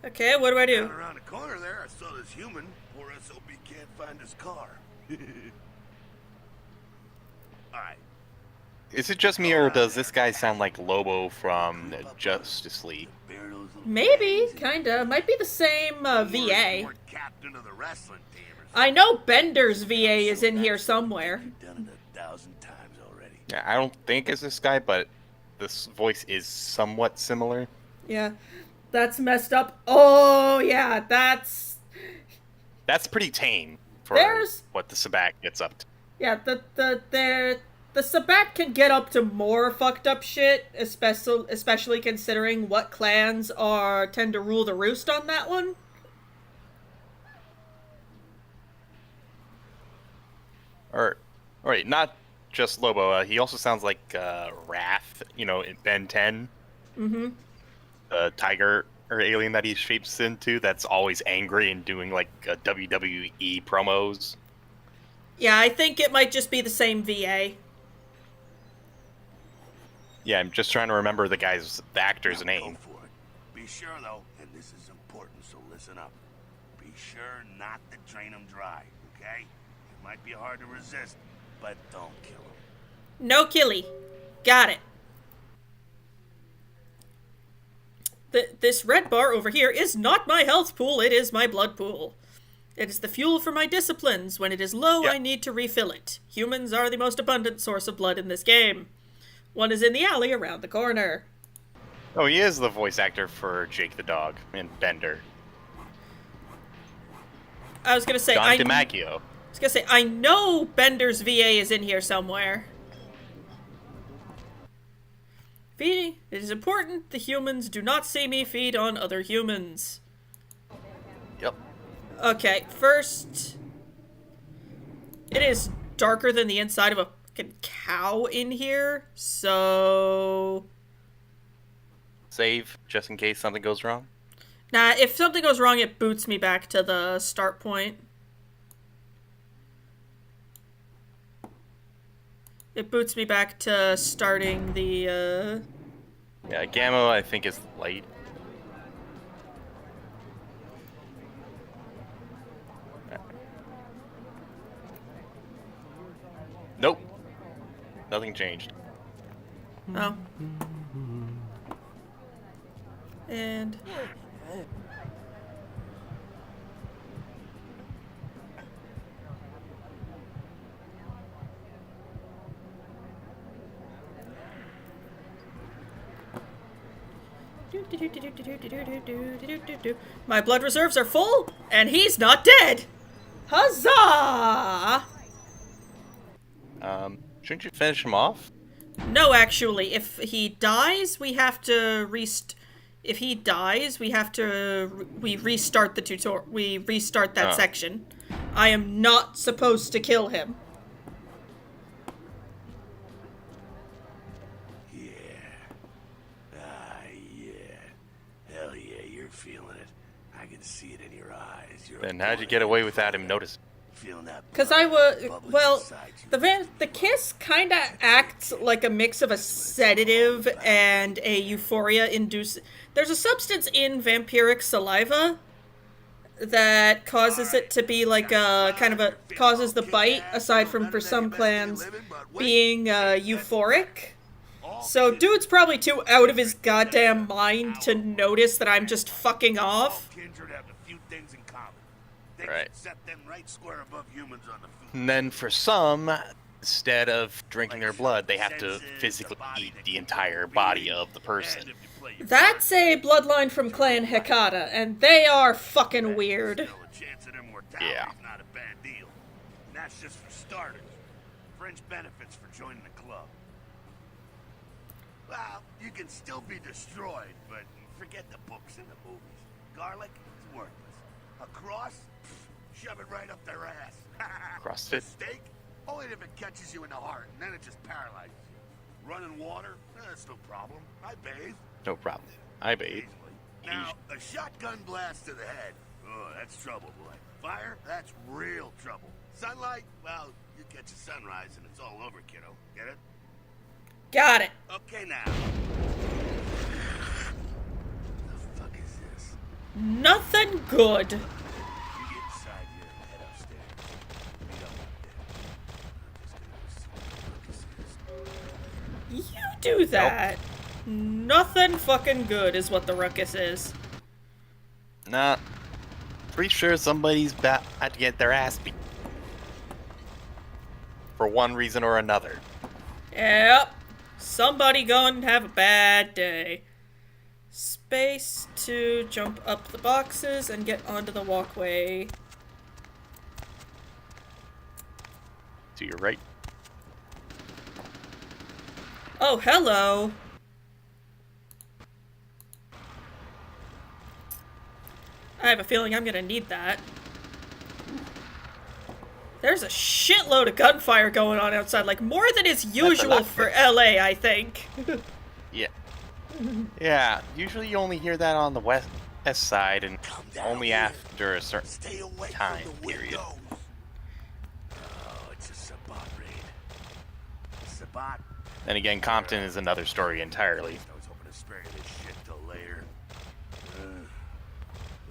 Okay, what do I do? Down around the corner there, I saw this human. Poor SOB can't find his car. Alright. Is it just me, or does this guy sound like Lobo from Justice League? Maybe, kinda. Might be the same VA. Captain of the wrestling team or I know Bender's VA is in here somewhere. something. Done it 1,000 times already. Yeah, I don't think it's this guy, but this voice is somewhat similar. Yeah. That's messed up. Oh, yeah, that's pretty tame for There's- what the Sabak gets up to. Yeah, the Sabbat can get up to more fucked up shit, especially considering what clans tend to rule the roost on that one. Or, alright, not just Lobo. He also sounds like Wrath, in Ben 10. Mm-hmm. The tiger or alien that he shapes into that's always angry and doing like WWE promos. Yeah, I think it might just be the same VA. Yeah, I'm just trying to remember the actor's Now, name. Go for it. Be sure, though, and this is important, so listen up. Be sure not to drain them dry, okay? It might be hard to resist, but don't kill them. No killy. Got it. This red bar over here is not my health pool, it is my blood pool. It is the fuel for my disciplines. When it is low, Yep. I need to refill it. Humans are the most abundant source of blood in this game. One is in the alley around the corner. Oh, he is the voice actor for Jake the Dog and Bender. I was gonna say, John I DiMaggio. was gonna say, I know Bender's VA is in here somewhere. Feeding. It is important the humans do not see me feed on other humans. Yep. Okay, first... It is darker than the inside of a fucking cow in here, so... Save, just in case something goes wrong. Nah, if something goes wrong, it boots me back to the start point. It boots me back to starting the, Yeah, Gamma, I think, is light. Nope. Nothing changed. Oh. And... My blood reserves are full, and he's not dead! Huzzah! Shouldn't you finish him off? No, actually, if he dies, we have to If he dies, we have to... We restart the tutorial. We restart that Oh. section. I am not supposed to kill him. Yeah. Yeah. Hell yeah, you're feeling it. I can see it in your eyes. You're Then how'd you get away without him noticing? feeling that Because blood I was... bubbling Well, inside you. the kiss kind of acts like a mix of a sedative and a euphoria-induced... There's a substance in vampiric saliva that causes it to be like a kind of a... causes the bite, aside from for some clans being euphoric. So dude's probably too out of his goddamn mind to notice that I'm just fucking off. Kindred have a few things in common. They Right. can set them right square above humans on the food. And then for some, instead of drinking their blood, they have to physically eat the entire body of the person. That's a bloodline from Clan Hecata, and they are fucking weird. Still, a chance at immortality Yeah. is not a bad deal. And that's just for starters. Fringe benefits for joining the club. Well, you can still be destroyed, but forget the books and the movies. Garlic is worthless. A cross? Pfft, shove it right up their ass. CrossFit? A steak? Only if it catches you in the heart, and then it just paralyzes you. Running water? That's no problem. I bathe. No problem. I bathe. Occasionally. Now, a shotgun blast to the head. Oh, that's trouble, boy. Fire? That's real trouble. Sunlight? Well, you catch a sunrise and it's all over, kiddo. Get it? Got it. Okay, now. The fuck is this? Nothing good. You get inside here and head upstairs. Meet up up there. I'm just gonna see what the ruckus is. You do that. Nothing fucking good is what the ruckus is. Nah. Pretty sure somebody's about to get their ass beat. For one reason or another. Yep. Somebody gonna have a bad day. Space to jump up the boxes and get onto the walkway. To your right. Oh, hello. I have a feeling I'm gonna need that. There's a shitload of gunfire going on outside, like more than is usual for LA, I think. Yeah. Yeah, usually you only hear that on the west side and only after a certain Stay away time from the period. windows. Oh, it's a Sabat raid. Sabat. Then again, Compton is another story entirely. I was hoping to spare you this shit till later.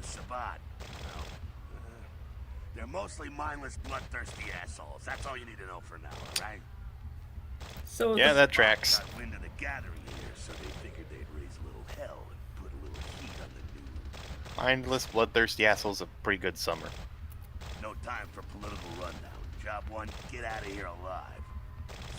The Sabat. Well, they're mostly mindless, bloodthirsty assholes. That's all you need to know for now, alright? So Yeah, the- that tracks. Got wind of the gathering here, so they figured they'd raise a little hell and put a little heat on the news. Mindless, bloodthirsty assholes a pretty good summer. No time for political rundown. Job one, get out of here alive.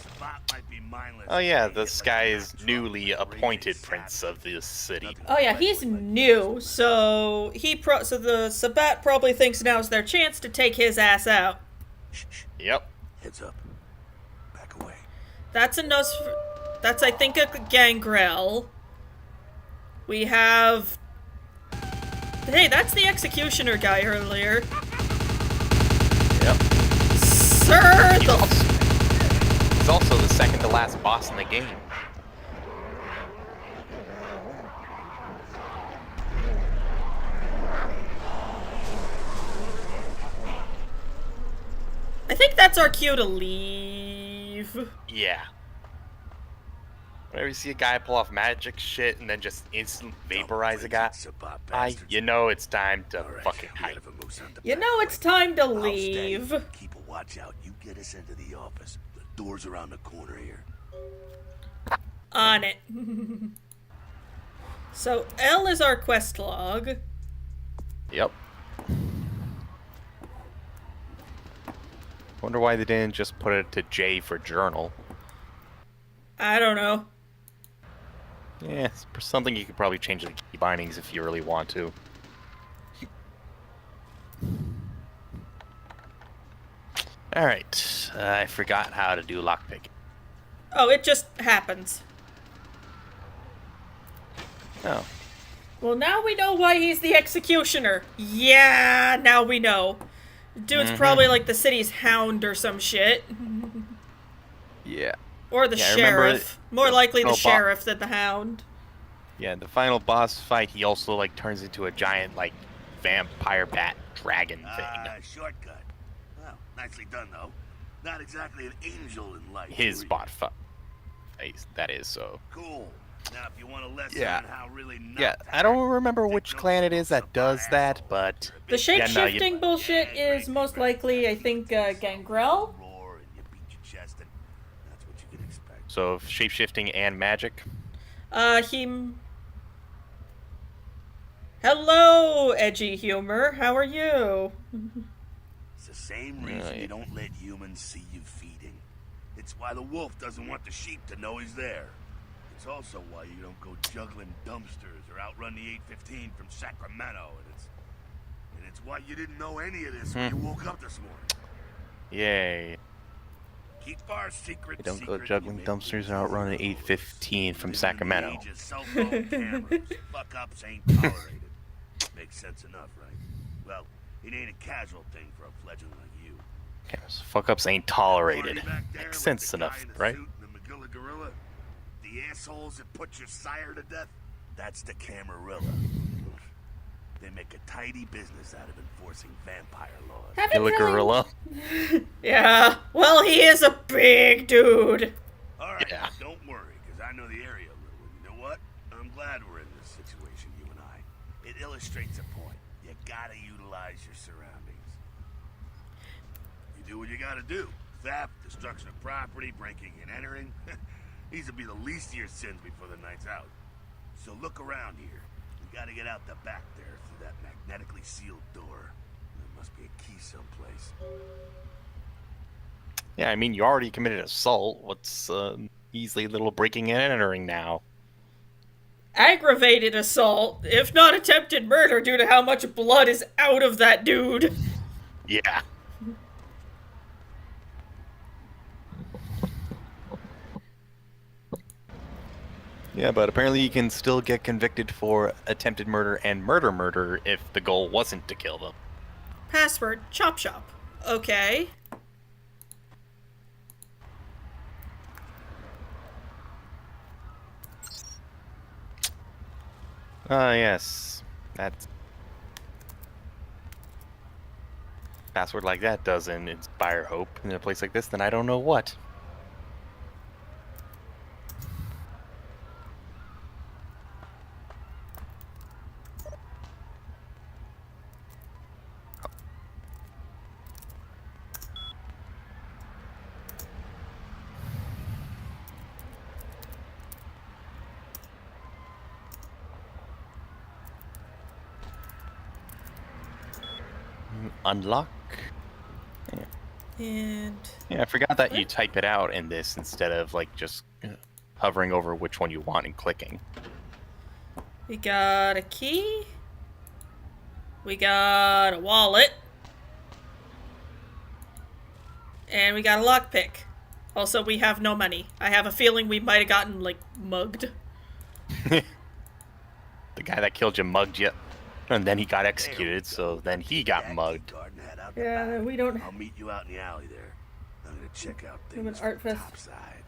Sabat might be mindless. Oh yeah, but this they're guy not is drunk newly or appointed crazy prince savage. of this city. Oh yeah, he's new, so so the Sabat probably thinks now's their chance to take his ass out. Shh. Yep. Heads up. Back away. That's that's I think a Gangrel. We have. Hey, that's the executioner guy earlier. Yep. Sir, He's also the second to last boss in the game. I think that's our cue to leave. Yeah. Whenever you see a guy pull off magic shit and then just instant vaporize a guy, you know it's time to fucking hide. You know it's time to I'll stay. leave. Keep a watch out. You get us into the office. The door's around the corner here. On it. So L is our quest log. Yep. Wonder why they didn't just put it to J for journal. I don't know. Yeah, it's something you could probably change the key bindings if you really want to. Alright, I forgot how to do lockpicking. Oh, it just happens. Oh, Well, now we know why he's the executioner. Yeah, now we know. Dude's probably like the city's hound or some shit. yeah. Or the Yeah, I remember sheriff. More likely the final sheriff than the hound. Yeah, the final boss fight, he also, like, turns into a giant, like, vampire bat dragon thing. Shortcut. Well, nicely done, though. Not exactly an angel in light. His were you? bot fight. That is so. Cool. Now, if you want a lesson Yeah. on how really not Yeah, to I don't act, remember take which notes clan it from is that some does that, assholes. but The They're Yeah, no, shape-shifting you- bullshit is most likely, I think, Gangrel. Roar and you beat your chest, and that's what you can expect. so shapeshifting and magic. He... Hello, edgy humor. How are you? It's the same reason yeah. you don't let humans see you feeding. It's why the wolf doesn't want the sheep to know he's there. It's also why you don't go juggling dumpsters or outrun the 815 from Sacramento. And it's why you didn't know any of this when you woke up this morning. Yay. Keep our secret You don't go secret, juggling you dumpsters make and outrun an fools. 815 from Living in the Sacramento. age of cell phone cameras, fuck-ups ain't tolerated. Makes sense enough, right? Well, it ain't a casual thing for a fledgling like you. Okay, so fuck-ups ain't tolerated. Party back there Makes with sense the guy enough, in the right? suit and the Magilla Gorilla? The assholes that put your sire to death? That's the Camarilla. They make a tidy business out of enforcing vampire laws. Haven't Kill a really- gorilla. Yeah, well, he is a big dude. Alright, Yeah. don't worry, because I know the area a little. And you know what? I'm glad we're in this situation, you and I. It illustrates a point. You gotta utilize your surroundings. You do what you gotta do. Theft, destruction of property, breaking and entering. These will be the least of your sins before the night's out. So look around here. You gotta get out the back there through that magnetically sealed door. There must be a key someplace. Yeah, I mean, you already committed assault. What's easily little breaking and entering now. Aggravated assault, if not attempted murder, due to how much blood is out of that dude. Yeah. Yeah, but apparently you can still get convicted for attempted murder and murder if the goal wasn't to kill them. Password, chop shop. Okay. Ah, yes. That's... Password like that doesn't inspire hope in a place like this, then I don't know what. Unlock. And Yeah, I forgot that you type it out in this instead of like just hovering over which one you want and clicking. we got a key. We got a wallet. And we got a lockpick. Also, we have no money. I have a feeling we might have gotten, like, mugged. The guy that killed you mugged you, and then he got executed, so then he got mugged. Yeah, we don't... I'll meet you out in the alley there. I'm gonna check out We have an things art from the fest. top side.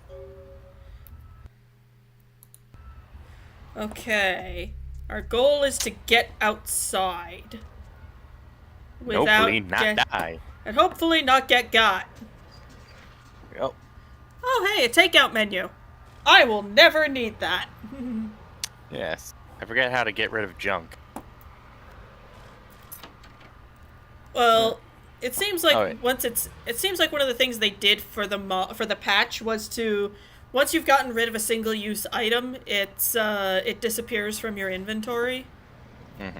Okay. Our goal is to get outside. Hopefully not die. And hopefully not get got. Yep. Oh, hey, a takeout menu. I will never need that. Yes. I forget how to get rid of junk. Well, it seems like Alright. it seems like one of the things they did for the patch was to, once you've gotten rid of a single-use item, it disappears from your inventory. Mm-hmm.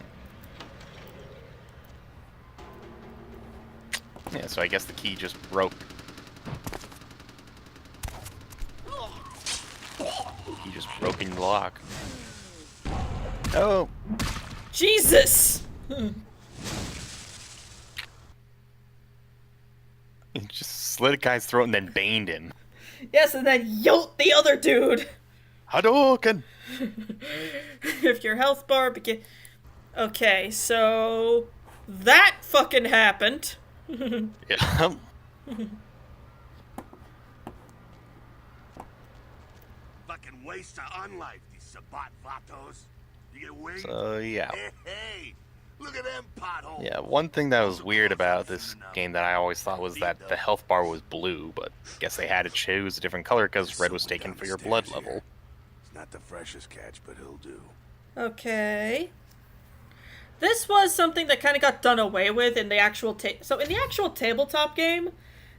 Yeah, so I guess the key just broke. He just broke in the lock. Oh! Jesus! He just slit a guy's throat and then baned him. Yes, and then yolt the other dude. Hadouken! If your health bar begin... Okay, so... That fucking happened. Yeah. Fucking waste of unlife, these Sabat Vatos. You get wings? So, yeah. Hey, look at them potholes. Yeah, one thing that was weird about this game that I always thought was that the health bar was blue, but I guess they had to choose a different color because red was taken for your blood level. It's not the freshest catch, but he'll do. Okay. This was something that kind of got done away with in the actual so in the actual tabletop game,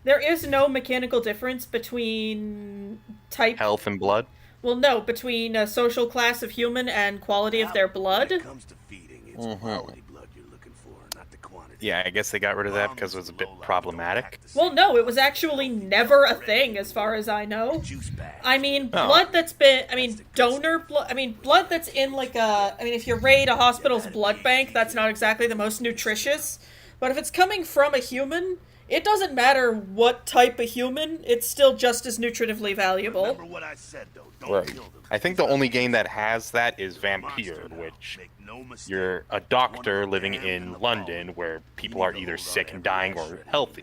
there is no mechanical difference between type... Health and blood? Well, no, between a social class of human and quality of their blood. When it comes to feeding, it's quality blood you're looking for, not the quantity. Yeah, I guess they got rid of that because it was a bit problematic. Well, no, it was actually never a thing, as far as I know. Juice bags. I mean, Oh. blood that's been... I mean, donor blood... I mean, blood that's in, like, a... I mean, if you raid a hospital's blood bank, that's not exactly the most nutritious. But if it's coming from a human, it doesn't matter what type of human, it's still just as nutritively valuable. Remember what I said, though. Don't Right. kill them. I think the only game that has that is Vampire, which Make no mistake. you're a doctor living in London where people are either sick and dying or healthy.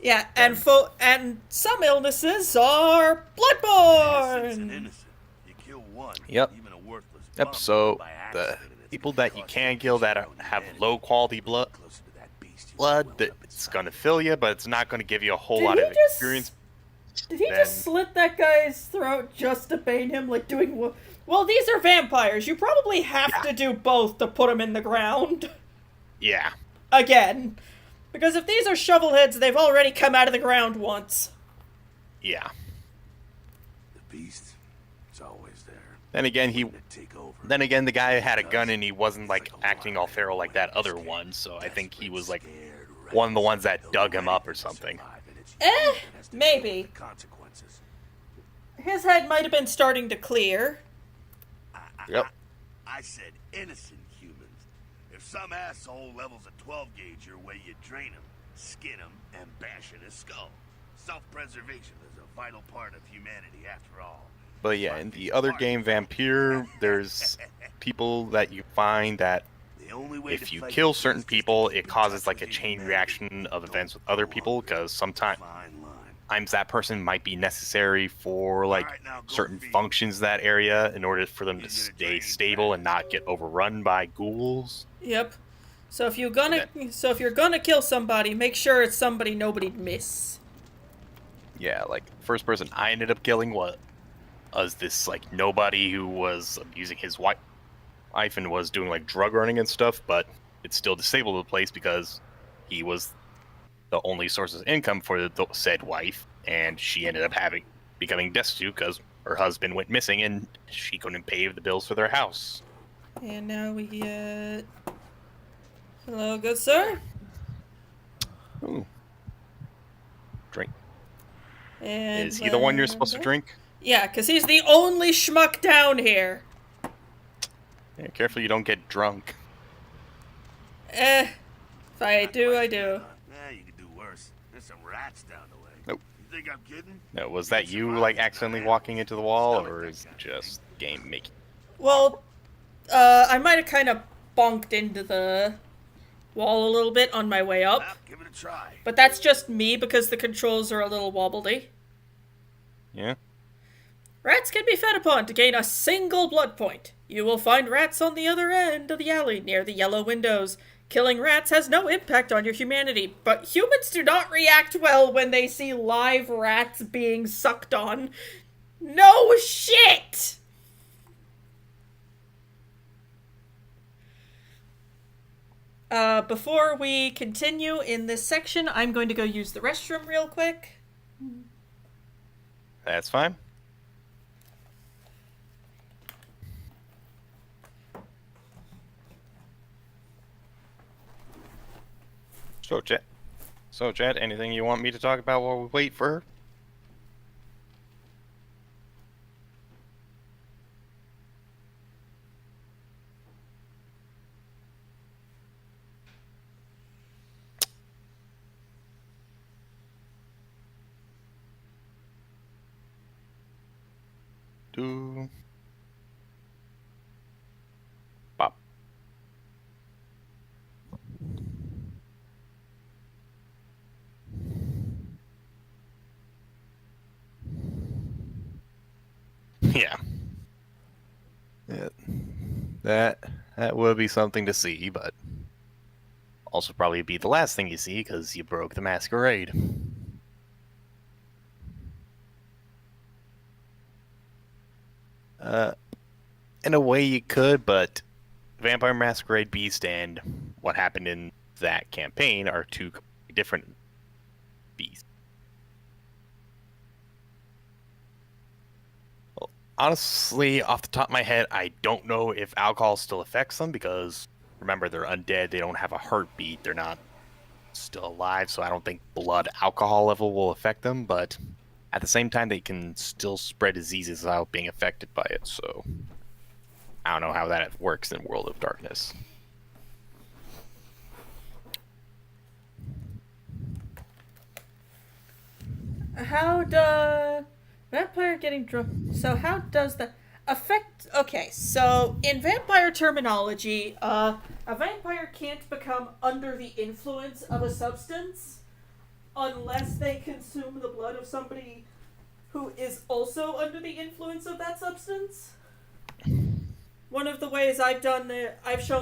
Yeah, and some illnesses are Innocent, bloodborne! innocent. You kill one, Yep. even a worthless Yep, bum so by the accident, it's people gonna that you cost can kill that have low quality blood, closer to that beast you blood swallowed up that's inside. gonna fill you, but it's not gonna give you a whole Did lot he of just- experience. Did he Then- just slit that guy's throat just to bane him, like doing... Well, these are vampires. You probably have to do both to put them in the ground. Yeah. Again. Because if these are shovelheads, they've already come out of the ground once. Yeah. The beast, it's always there. Then again, Waiting to take over. Then again, the guy had a gun and he wasn't like acting all feral like that other one, so I think he was like one of the ones that dug him up or something. Maybe. Consequences. his head might have been starting to clear. Yep. I said innocent humans. If some asshole levels a 12 gauge your way, you drain him, skin him, and bash in his skull. Self-preservation is a vital part of humanity after all. But yeah, in the other game, Vampire, there's people that you find that The only way if to you fight kill this certain is to people, keep it in causes touch like a with your chain humanity. reaction of events with other people, because sometimes Fine line. that person might be necessary for like Alright, now go certain feed. functions in that area in order for them to He's gonna stay drain stable fast. and not get overrun by ghouls. Yep. So if you're gonna kill somebody, make sure it's somebody nobody'd miss. Yeah, like first person I ended up killing was this like nobody who was abusing his wife and was doing like drug running and stuff, but it still disabled the place because he was the only source of income for the said wife, and she ended up becoming destitute because her husband went missing and she couldn't pay the bills for their house. And now we get... Hello, good sir. Ooh. Drink. And Is he the one you're supposed to drink? Yeah, because he's the only schmuck down here. Yeah, careful you don't get drunk. If I do, I do. Yeah, you could do worse. There's some rats down the way. Nope. You think I'm kidding? No, was that you like accidentally walking into the wall, or is it just game making? Well, I might have kind of bonked into the wall a little bit on my way up. Well, give it a try. But that's just me because the controls are a little wobbly. Yeah. Rats can be fed upon to gain a single blood point. You will find rats on the other end of the alley near the yellow windows. Killing rats has no impact on your humanity, but humans do not react well when they see live rats being sucked on. No shit! Before we continue in this section, I'm going to go use the restroom real quick. That's fine. So, Chad, anything you want me to talk about while we wait for her? Do. Bop. Yeah. That would be something to see, but also probably be the last thing you see because you broke the masquerade. In a way you could, but Vampire Masquerade Beast and what happened in that campaign are two different beasts. Well, honestly, off the top of my head, I don't know if alcohol still affects them because, remember, they're undead, they don't have a heartbeat, they're not still alive, so I don't think blood alcohol level will affect them, but at the same time, they can still spread diseases without being affected by it, so I don't know how that works in World of Darkness. How does vampire getting drunk? So how does that affect? Okay, so in vampire terminology, a vampire can't become under the influence of a substance unless they consume the blood of somebody who is also under the influence of that substance. One of the ways I've shown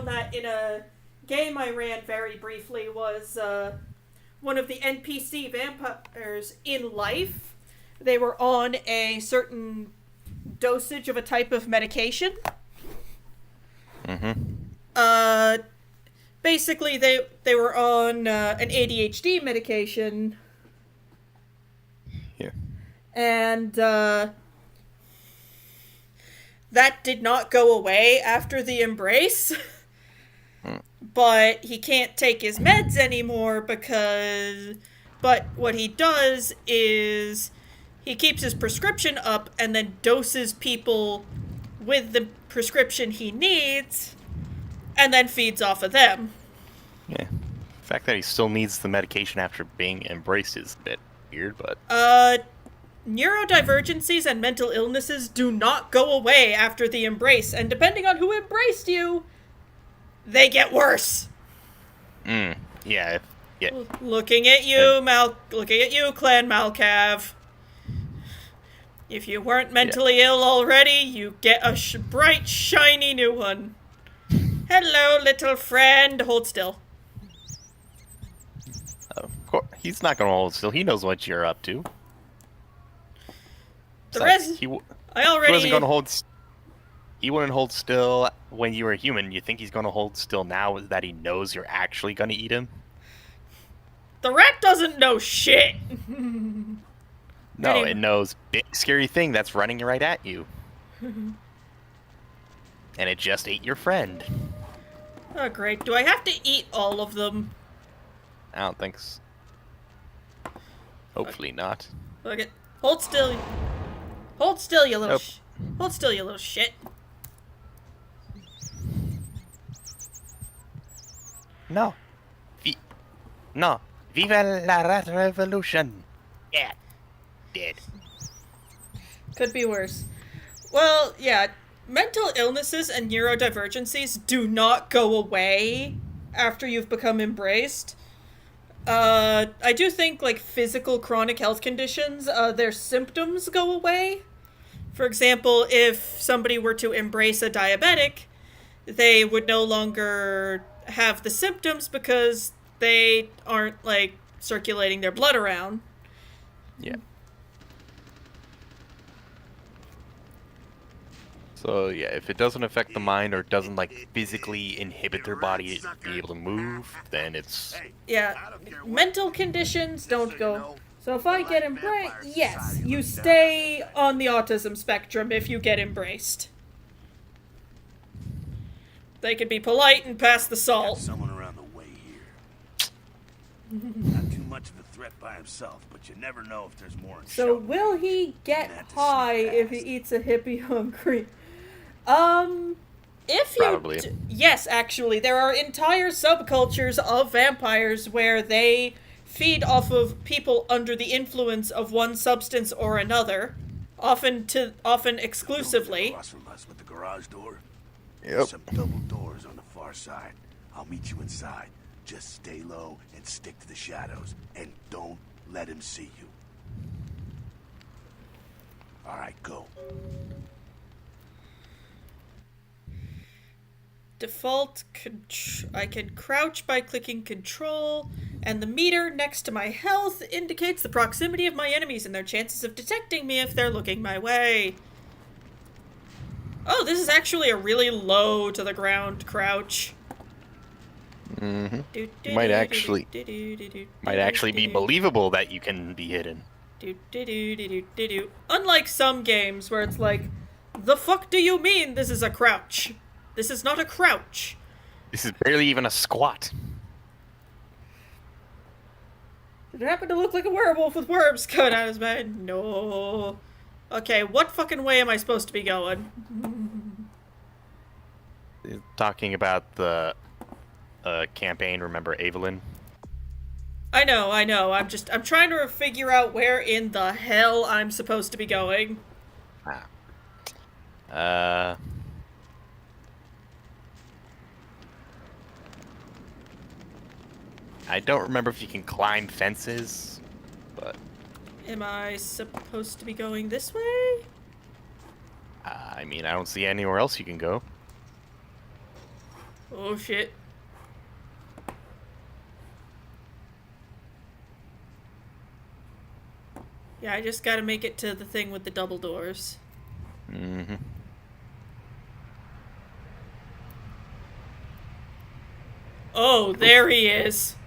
that in a game I ran very briefly was one of the NPC vampires in life. They were on a certain dosage of a type of medication. Basically, they were on an ADHD medication. Yeah. And that did not go away after the embrace. But he can't take his meds anymore because... But what he does is he keeps his prescription up and then doses people with the prescription he needs and then feeds off of them. Yeah. The fact that he still needs the medication after being embraced is a bit weird, but Neurodivergencies and mental illnesses do not go away after the embrace, and depending on who embraced you, they get worse. yeah. Yeah. Looking at you, Clan Malcav. If you weren't mentally ill already, you get a bright, shiny new one. Hello, little friend. Hold still. Of course, he's not gonna hold still. He knows what you're up to. He wasn't gonna hold. He wouldn't hold still when you were human. You think he's gonna hold still now that he knows you're actually gonna eat him? The rat doesn't know shit. No, it knows big scary thing that's running right at you. And it just ate your friend. Oh, great. Do I have to eat all of them? I don't think so. Hopefully not. Look it. Hold still. Hold still, you little. Nope. Hold still, you little shit. No. No. Viva la rat revolution. Yeah. Dead. Could be worse. Well, yeah. Mental illnesses and neurodivergencies do not go away after you've become embraced. I do think, like, physical chronic health conditions, their symptoms go away. For example, if somebody were to embrace a diabetic, they would no longer have the symptoms because they aren't, like, circulating their blood around. Yeah. So, yeah, if it doesn't affect the mind or doesn't, like, physically inhibit their body to be able to move, then it's... Yeah, mental conditions don't go. So if I get embraced, yes, you stay on the autism spectrum if you get embraced. They could be polite and pass the Got salt. someone around the way here. Not too much of a threat by himself, but you never know if there's more in So show. will he get Gonna have to high sneak if he past. eats a hippie hungry? If you... Probably. Yes, actually, there are entire subcultures of vampires where they feed off of people under the influence of one substance or another, often exclusively. Across from us with the garage door. Yep. Some double doors on the far side. I'll meet you inside. Just stay low and stick to the shadows, and don't let him see you. All right, go. Default, I can crouch by clicking control, and the meter next to my health indicates the proximity of my enemies and their chances of detecting me if they're looking my way. Oh, this is actually a really low to the ground crouch. Mm-hmm. Might actually be believable that you can be hidden. Unlike some games where it's like, the fuck do you mean this is a crouch? This is not a crouch. This is barely even a squat. Did it happen to look like a werewolf with worms coming out of his mouth? No. Okay, what fucking way am I supposed to be going? Talking about the campaign, remember Evelyn? I know. I'm trying to figure out where in the hell I'm supposed to be going. I don't remember if you can climb fences, but... Am I supposed to be going this way? I mean, I don't see anywhere else you can go. Oh shit. Yeah, I just gotta make it to the thing with the double doors. Mm-hmm. Oh, there he is.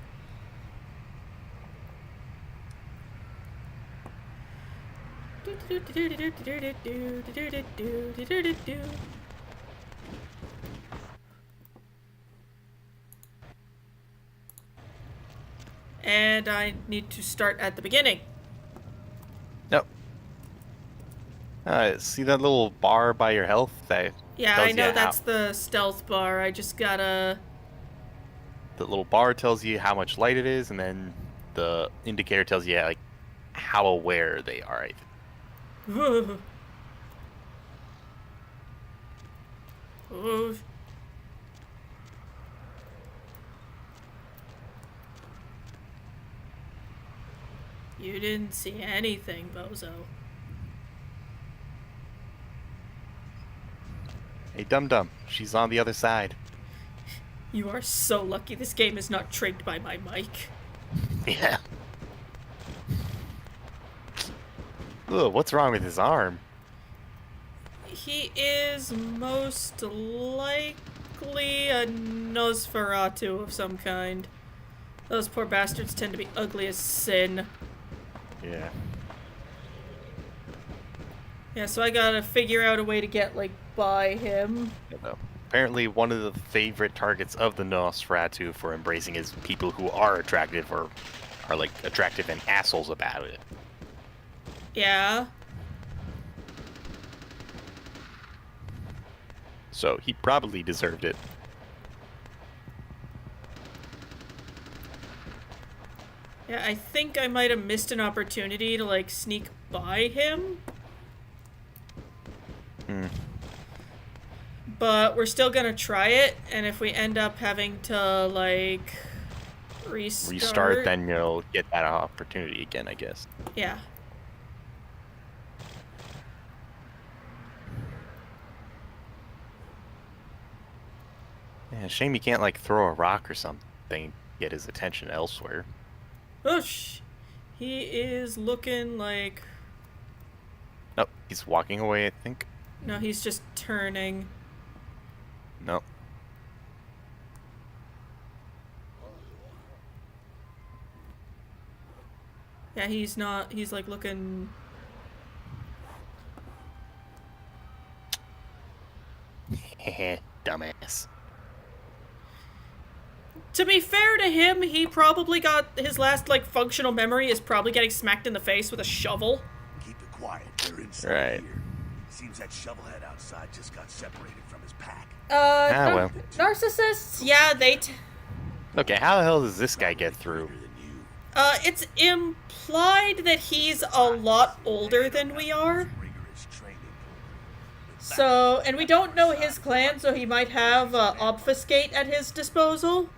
And I need to start at the beginning. Nope. See that little bar by your health? That Yeah, tells I know you that's the stealth bar. I just gotta... the little bar tells you how much light it is, and then the indicator tells you like how aware they are. I think. Oh. You didn't see anything, Bozo. Hey, Dum Dum, she's on the other side. You are so lucky this game is not trigged by my mic. Yeah. Ugh, what's wrong with his arm? He is most likely a Nosferatu of some kind. Those poor bastards tend to be ugly as sin. Yeah. Yeah, so I gotta figure out a way to get, like, by him. You know, apparently, one of the favorite targets of the Nosferatu for embracing is people who are attractive or are like attractive and assholes about it. Yeah. So he probably deserved it. Yeah, I think I might have missed an opportunity to, like, sneak by him. Hmm. But we're still gonna try it, and if we end up having to, like, restart... Then you'll get that opportunity again, I guess. Yeah. Yeah, shame you can't like throw a rock or something, get his attention elsewhere. Oosh. He is looking like... Nope, he's walking away, I think. No, he's just turning. Nope. Yeah, he's not... He's, like, looking... Heh, dumbass. To be fair to him, he probably got... His last, like, functional memory is probably getting smacked in the face with a shovel. Keep it quiet. They're inside Right. here. Seems that shovelhead outside just got separated from his pack. Well. Narcissists? Yeah, they... Okay, how the hell does this guy get through? Bigger than you. It's implied that he's a lot older than we are. Rigorous training. So, and we don't know his clan, so he might have obfuscate at his disposal.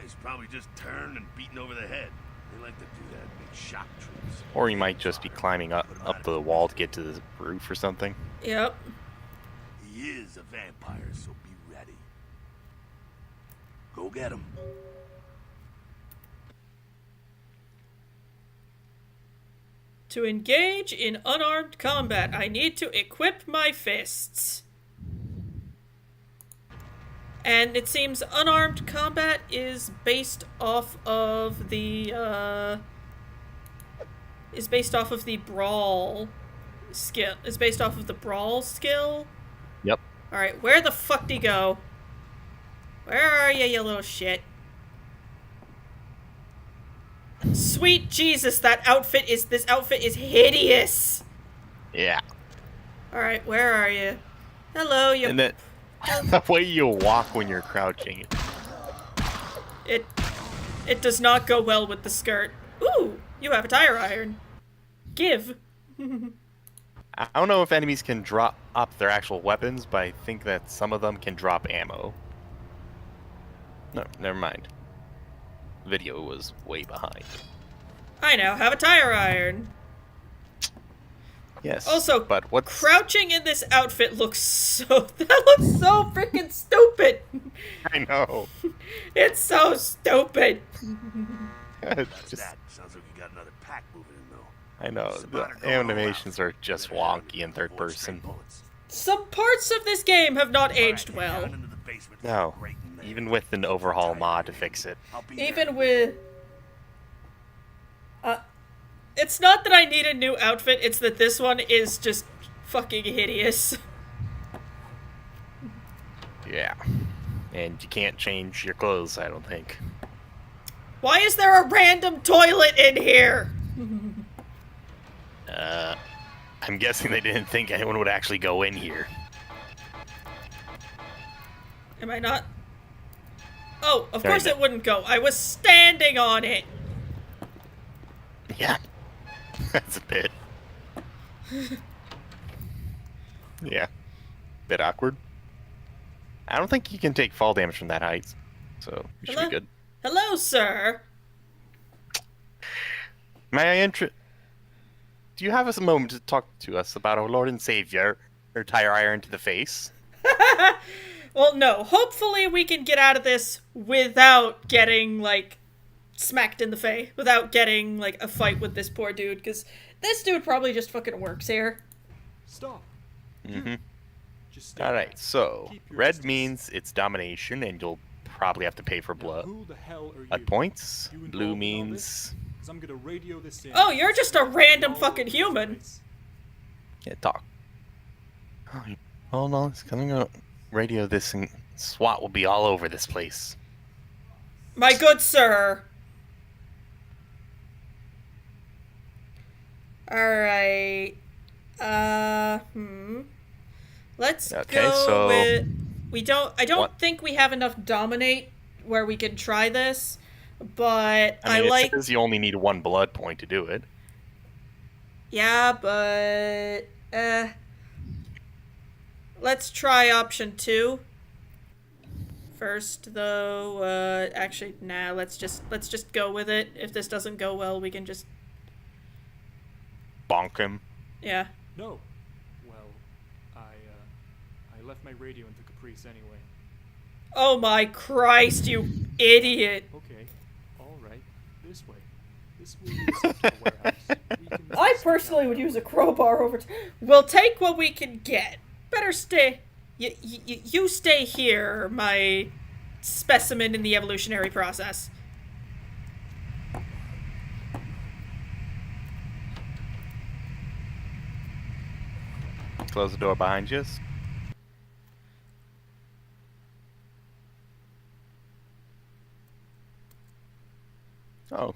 He's probably just turned and beaten over the head. They like to do that in big shock troops. Or he might just be climbing up the wall to get to the roof or something. Yep. He is a vampire, so be ready. Go get him. To engage in unarmed combat, I need to equip my fists. And it seems unarmed combat is based off of the, brawl skill. Is based off of the brawl skill. Yep. Alright, where the fuck do you go? Where are you, you little shit? Sweet Jesus, this outfit is hideous! Yeah. Alright, where are you? Hello, you... And then the way you walk when you're crouching. It does not go well with the skirt. Ooh, you have a tire iron. Give. I don't know if enemies can drop up their actual weapons, but I think that some of them can drop ammo. No, never mind. Video was way behind. I now have a tire iron. Yes. Also, but what's crouching in this outfit looks so... That looks so freaking stupid! I know. It's so stupid! It's That's just, that. Sounds like you got another pack moving in, though. I know. Some The minor going all animations out. are just Better head wonky in third avoid stray person. bullets. Some parts of this game have not aged All right, well. down into the basement for No. a break in there. Even with an overhaul mod to fix it. I'll be there. Even with... It's not that I need a new outfit, it's that this one is just fucking hideous. Yeah. And you can't change your clothes, I don't think. Why is there a random toilet in here? I I'm guessing they didn't think anyone would actually go in here. Am I not? Oh, of There course you it go. wouldn't go. I was standing on it. Yeah. That's a bit. Yeah. Bit awkward. I don't think you can take fall damage from that height, so you should Hello? be good. Hello, sir. May I Do you have a moment to talk to us about our Lord and Savior, or tire iron to the face? Well, no. Hopefully we can get out of this without getting, like, smacked in the face. Without getting, like, a fight with this poor dude, because this dude probably just fucking works here. Stop. Mm-hmm. Just stay Alright, back. so Keep your red distance. means it's domination, and you'll probably have to pay for Now, blood. who the hell are you? Points. You Blue involved in all means... this? 'Cause I'm gonna radio this in. Oh, you're just a random All fucking over this human. place. Yeah, talk. Oh, hold on, it's coming up. Radio this, and SWAT will be all over this place. My good sir. Alright. Let's Okay, go so- with... I don't What? think we have enough dominate where we can try this, but I mean, it like... says you only need 1 blood point to do it. Yeah, but... let's try option 2. First, though, actually, nah, let's just go with it. If this doesn't go well, we can just... Bonk him. Yeah. No. Well, I left my radio into Caprice anyway. Oh my Christ, you idiot. Okay. All right. This way. This will lead us to the warehouse. We can I sneak personally out would that use a way. crowbar over... We'll take what we can get. Better stay... You stay here, my specimen in the evolutionary process. Close the door behind you. Oh.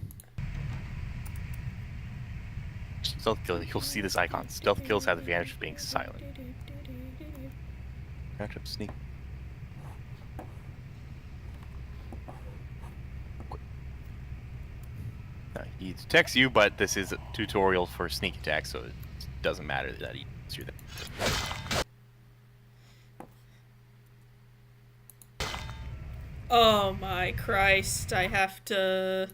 Stealth kill. You'll see this icon. Stealth kills have the advantage of being silent. Catch up, sneak. He detects you, but this is a tutorial for sneak attack, so it doesn't matter that he knows you're there. Oh my Christ, I have to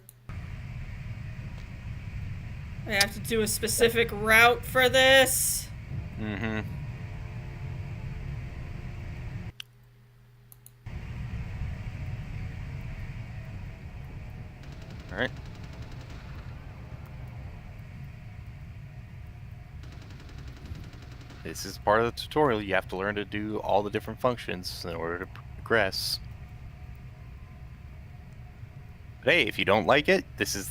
do a specific route for this. Mm-hmm. Alright. This is part of the tutorial. You have to learn to do all the different functions in order to progress. But hey, if you don't like it, this is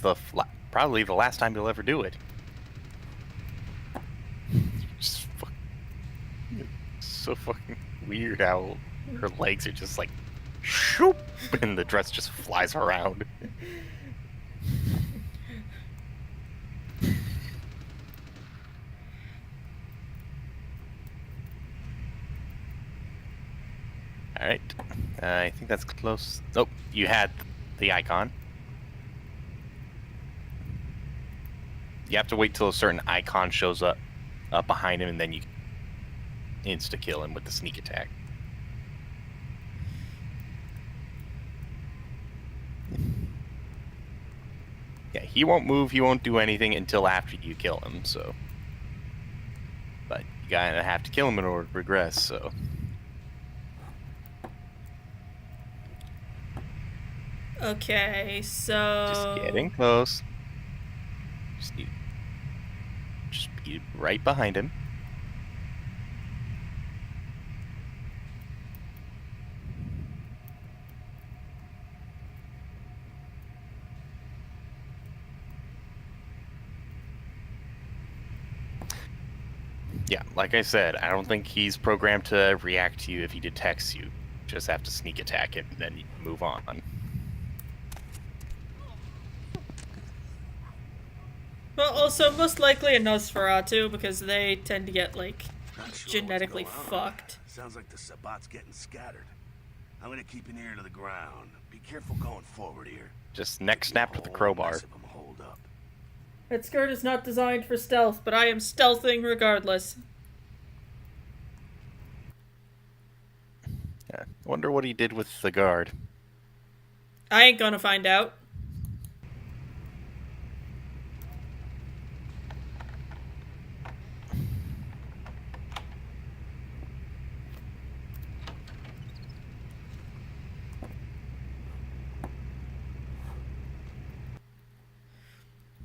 probably the last time you'll ever do it. Just so fucking weird how her legs are just like shoop, and the dress just flies around. Alright, I think that's close. Oh, you had the icon. You have to wait till a certain icon shows up behind him, and then you insta-kill him with the sneak attack. Yeah, he won't move, he won't do anything until after you kill him, so... But you gotta have to kill him in order to progress, so... Okay, so... Just getting close. Just be right behind him. Yeah, like I said, I don't think he's programmed to react to you if he detects you. Just have to sneak attack him and then you move on. Well, also, most likely a Nosferatu, because they tend to get, like, Not sure genetically what's going on. fucked. Sounds like the Sabbat's getting scattered. I'm gonna keep an ear to the ground. Be careful going forward here. Just neck Could be a snapped with a whole crowbar. mess of 'em holed up. That skirt is not designed for stealth, but I am stealthing regardless. Yeah. I wonder what he did with the guard. I ain't gonna find out.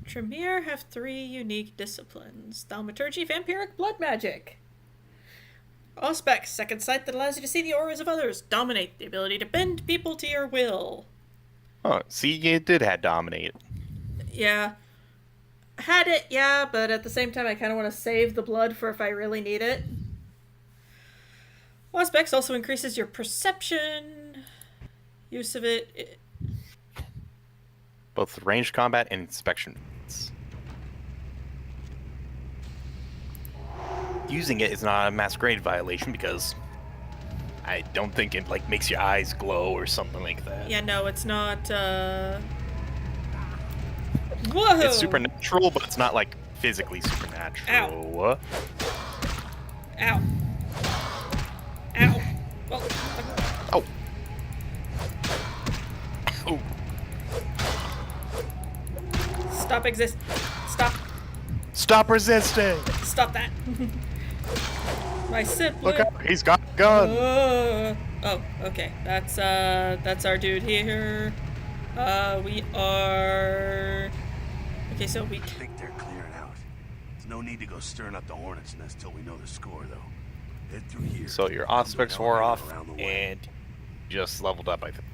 Tremere have 3 unique disciplines: thaumaturgy, vampiric, blood magic. Auspex, second sight that allows you to see the auras of others. Dominate, the ability to bend people to your will. Oh, see, you did have dominate. Yeah. Had it, yeah, but at the same time I kind of want to save the blood for if I really need it. Auspex also increases your perception. Use of it... Both ranged combat and inspection. Using it is not a masquerade violation because I don't think it like makes your eyes glow or something like that. Yeah, no, it's not, Whoa! It's supernatural, but it's not like physically supernatural. Ow. Ow. Ow. Well, Oh. Oh. stop exist. Stop. Stop resisting! Stop that. My sibling. Look out! He's got a gun. Oh, okay. That's our dude here. We are. Okay, so we. I think they're clearing out. There's no need to go stirring up the hornet's nest till we know the score, though. Head through here. So your Come to an Auspex wore off elevator around the way. and just leveled up, I think.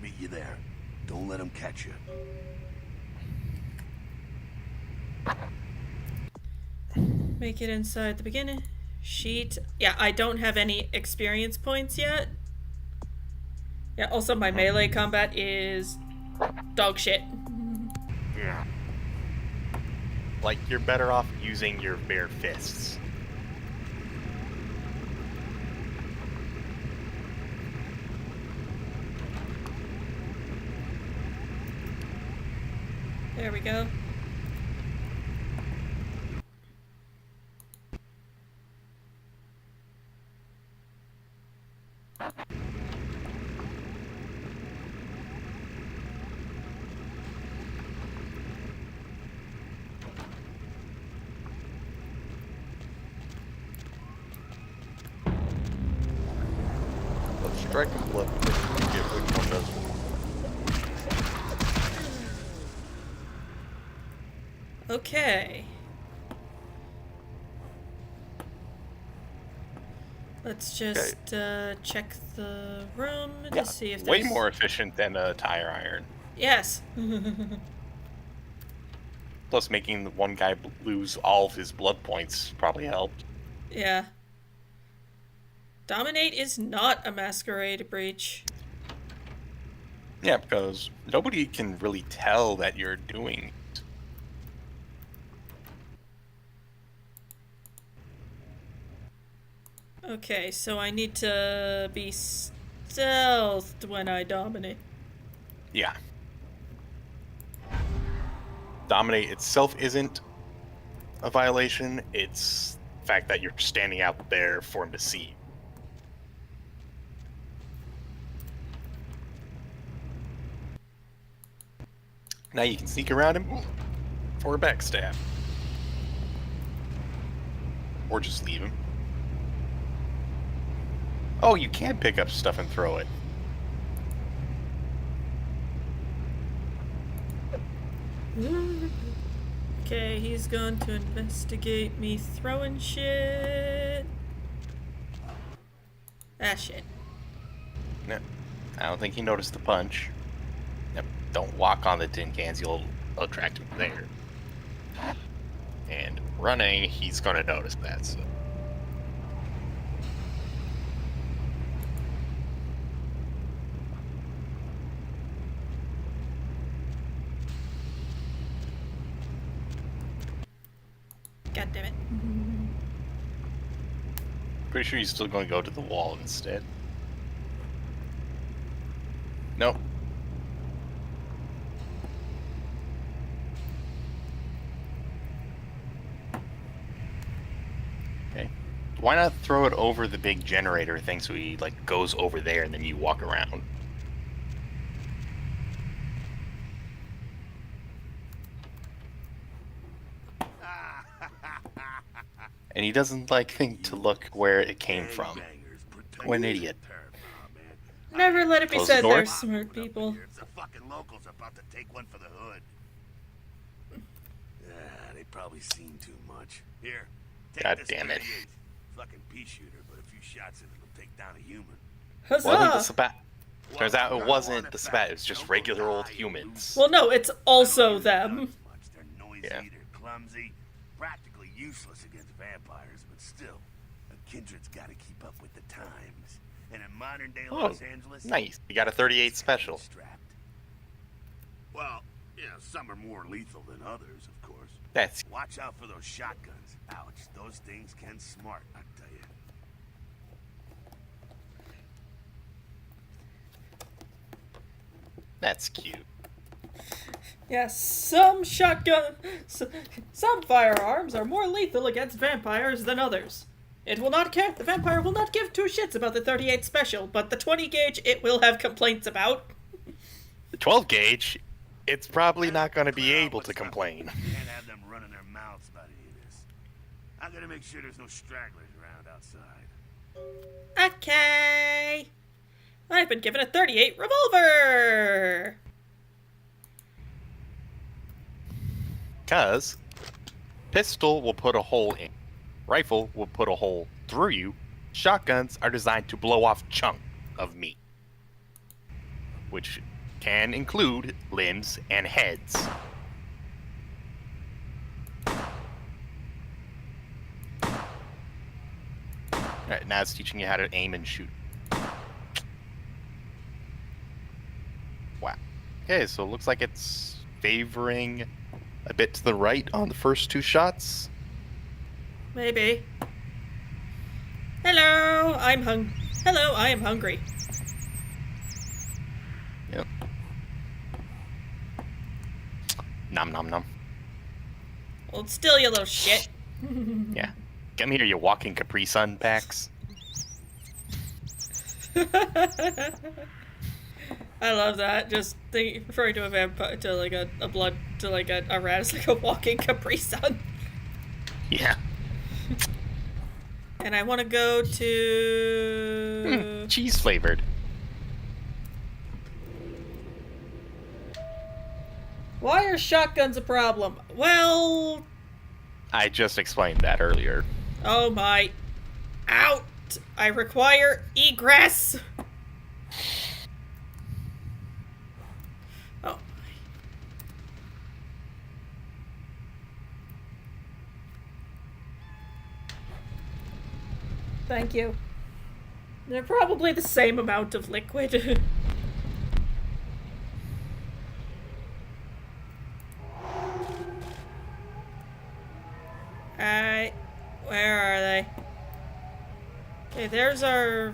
Meet you there. Don't let them catch you. Make it inside the beginning. Sheet. Yeah, I don't have any experience points yet. Yeah, also my melee combat is dog shit. Yeah. Like, you're better off using your bare fists. There we go. Let's strike and flip. Get which one does. Okay. Let's just check the room to see if way there's... more efficient than a tire iron. Yes. Plus, making the one guy lose all of his blood points probably helped. Yeah. Dominate is not a masquerade breach. Yeah, because nobody can really tell that you're doing it. Okay, so I need to be stealthed when I dominate. Yeah. Dominate itself isn't a violation, it's the fact that you're standing out there for him to see. Now you can sneak around him for a backstab. Or just leave him. Oh, you can pick up stuff and throw it. Okay, he's going to investigate me throwing shit. Ah, shit. No, I don't think he noticed the punch. Yep, don't walk on the tin cans, you'll attract him there. And running, he's gonna notice that, so. God damn it. Pretty sure he's still going to go to the wall instead. Nope. Okay. Why not throw it over the big generator thing so he like goes over there and then you walk around? And he doesn't like think to look where it came from. What an idiot. Never let it be Close the said door. they're smart people. It's the fucking locals about to take one for the hood. Yeah, they probably seen too much. Here, take God this damn it. 38. Fucking pea shooter, but a few shots in it'll take down a human. Wasn't the Huzzah! Spat? Turns out it wasn't the Spat, it was just regular old humans. Well, no, it's also them. They're noisy, Yeah. they're clumsy, practically useless against vampires, but still, a kindred's got to keep up with the times. And in modern day Oh, Los Angeles, nice. You got a 38 special. strapped. Well, you know, some are more lethal than others, of course. That's Watch out for those shotguns. Ouch, those things can smart, I tell you. cute. Yes, some firearms are more lethal against vampires than others. It will not care. The vampire will not give two shits about the 38 special, but the 20 gauge it will have complaints about. The 12 gauge, it's probably not going to be able to complain. Can't have them running their mouths about any of this. I gotta make sure there's no stragglers around outside. Okay. I've been given a 38 revolver. Because pistol will put a hole in. Rifle will put a hole through you. Shotguns are designed to blow off chunk of meat, which can include limbs and heads. Alright, now it's teaching you how to aim and shoot. Wow. Okay, so it looks like it's favoring a bit to the right on the first two shots. Maybe. Hello, I am hungry. Yep. Nom nom nom. Hold still, you little shit. Yeah. Come here, you walking Capri Sun packs. I love that. Just referring to a vampire, to like a rat is like a walking Capri Sun. Yeah. And I want to go to... Cheese flavored. Why are shotguns a problem? Well... I just explained that earlier. Oh my... Out! I require egress! Oh. Thank you. They're probably the same amount of liquid. Alright. Where are they? Okay, there's our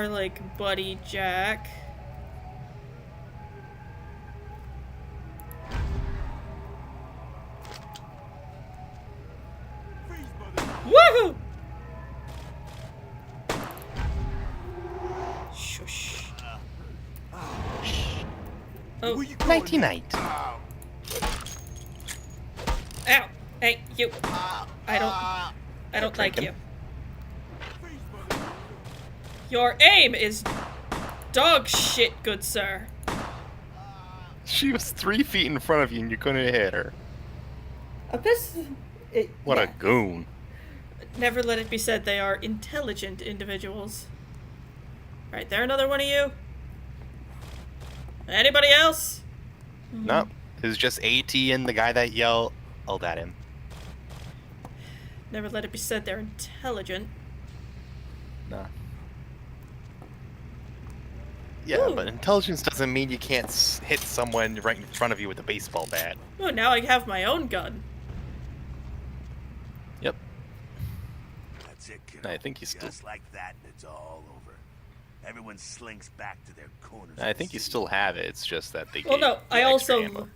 like, buddy Jack. Woohoo! Shush. Oh, Nighty night. ow. Hey, you. I don't like you. Your aim is dog shit, good sir. She was 3 feet in front of you and you couldn't hit her. What a goon. Never let it be said they are intelligent individuals. Right, there another one of you? Anybody else? Nope. It was just AT and the guy that yelled at him. Never let it be said they're intelligent. Nah. Yeah, Ooh. but intelligence doesn't mean you can't hit someone right in front of you with a baseball bat. Oh, now I have my own gun. That's it, kiddo. I think he's still. Just like that, and it's all over. Everyone slinks back to their corners. I think you still have it. It's just that they. Well, gave no, you I extra ammo.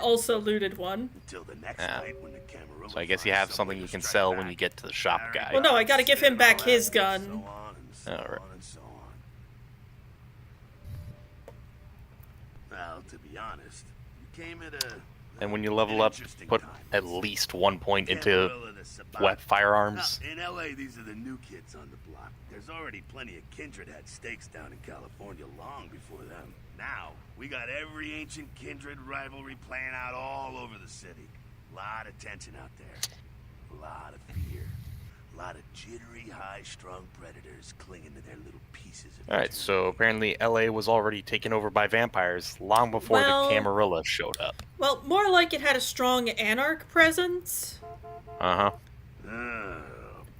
also looted one. Until the next Yeah. night when the Camarilla So I guess you finds have some something way you to can strike sell back. when you get to the shop guy. Well, no, I gotta give him back his So gun. on and so Alright. on and so on. Well, to be honest, you came at a. And when you level up, interesting put time. at least 1 point into Camarilla, the Sabbat. wet firearms. In LA, these are the new kids on the block. There's already plenty of kindred had stakes down in California long before them. Now, we got every ancient kindred rivalry playing out all over the city. Lot of tension out there. A lot of fear. A lot of jittery, high-strung predators clinging to their little pieces of Alright, so apparently LA was already taken over by vampires long before Well- the Camarilla showed up. Well, more like it had a strong anarch presence. Uh-huh. Oh,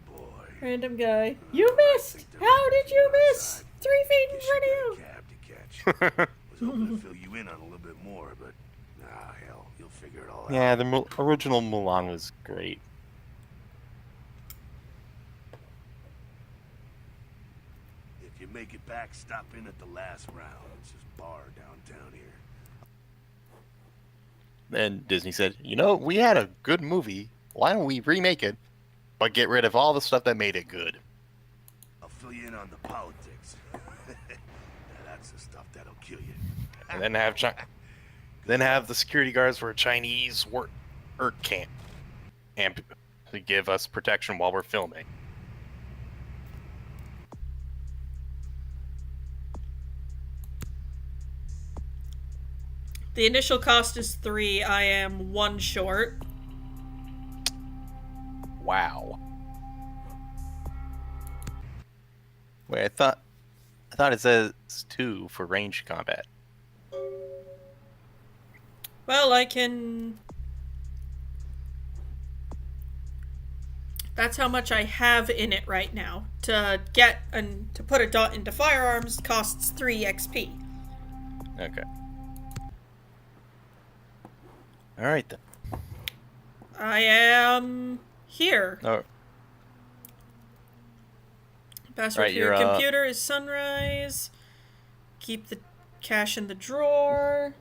boy. Random guy. You missed! How did you miss? 3 feet in Guess front of you you! got a cab to catch. Was hoping to fill you in on a little bit more, but hell, you'll figure it all out. Yeah, the original Mulan was great. If you make it back, stop in at the last round. It's this bar downtown here. Then Disney said, you know, we had a good movie. Why don't we remake it, but get rid of all the stuff that made it good? I'll fill you in on the politics. Now, that's the stuff that'll kill you. And then have the security guards for a Chinese work camp, and to give us protection while we're filming. The initial cost is 3. I am 1 short. Wow. Wait, I thought it says 2 for ranged combat. Well, I can... That's how much I have in it right now. To get and to put a dot into firearms costs 3 XP. Okay. All right then. I am here. Oh, Password Right, for your you're, computer is sunrise. Keep the cash in the drawer.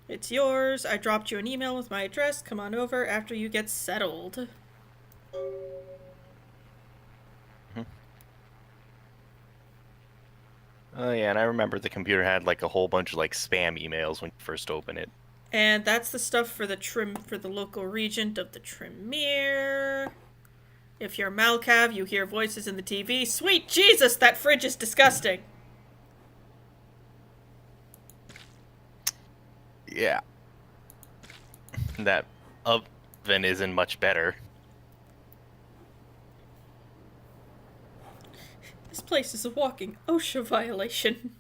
It's yours. I dropped you an email with my address. Come on over after you get settled. oh yeah, and I remember the computer had like a whole bunch of like spam emails when you first open it. And that's the stuff for the local regent of the Tremere. If you're Malcav, you hear voices in the TV. Sweet Jesus, that fridge is disgusting. Yeah. That oven isn't much better. This place is a walking OSHA violation.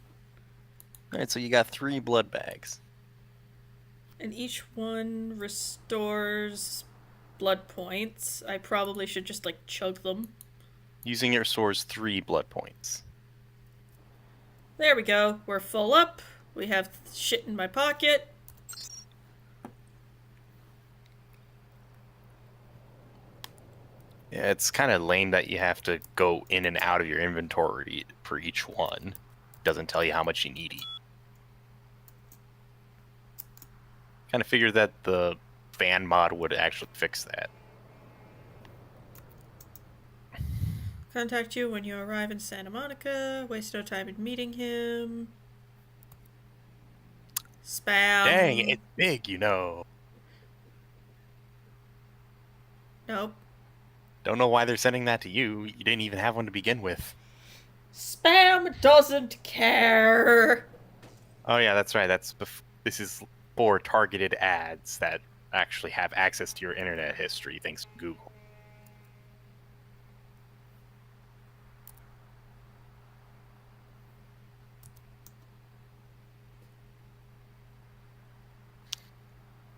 Alright, so you got 3 blood bags. And each one restores blood points. I probably should just, like, chug them. Using it restores 3 blood points. There we go. We're full up. We have shit in my pocket. Yeah, it's kind of lame that you have to go in and out of your inventory for each one. Doesn't tell you how much you need each. Kind of figured that the fan mod would actually fix that. Contact you when you arrive in Santa Monica. Waste no time in meeting him. Spam. Dang, it's big, you know. Nope. Don't know why they're sending that to you. You didn't even have one to begin with. Spam doesn't care. Oh yeah, that's right. This is for targeted ads that actually have access to your internet history thanks to Google.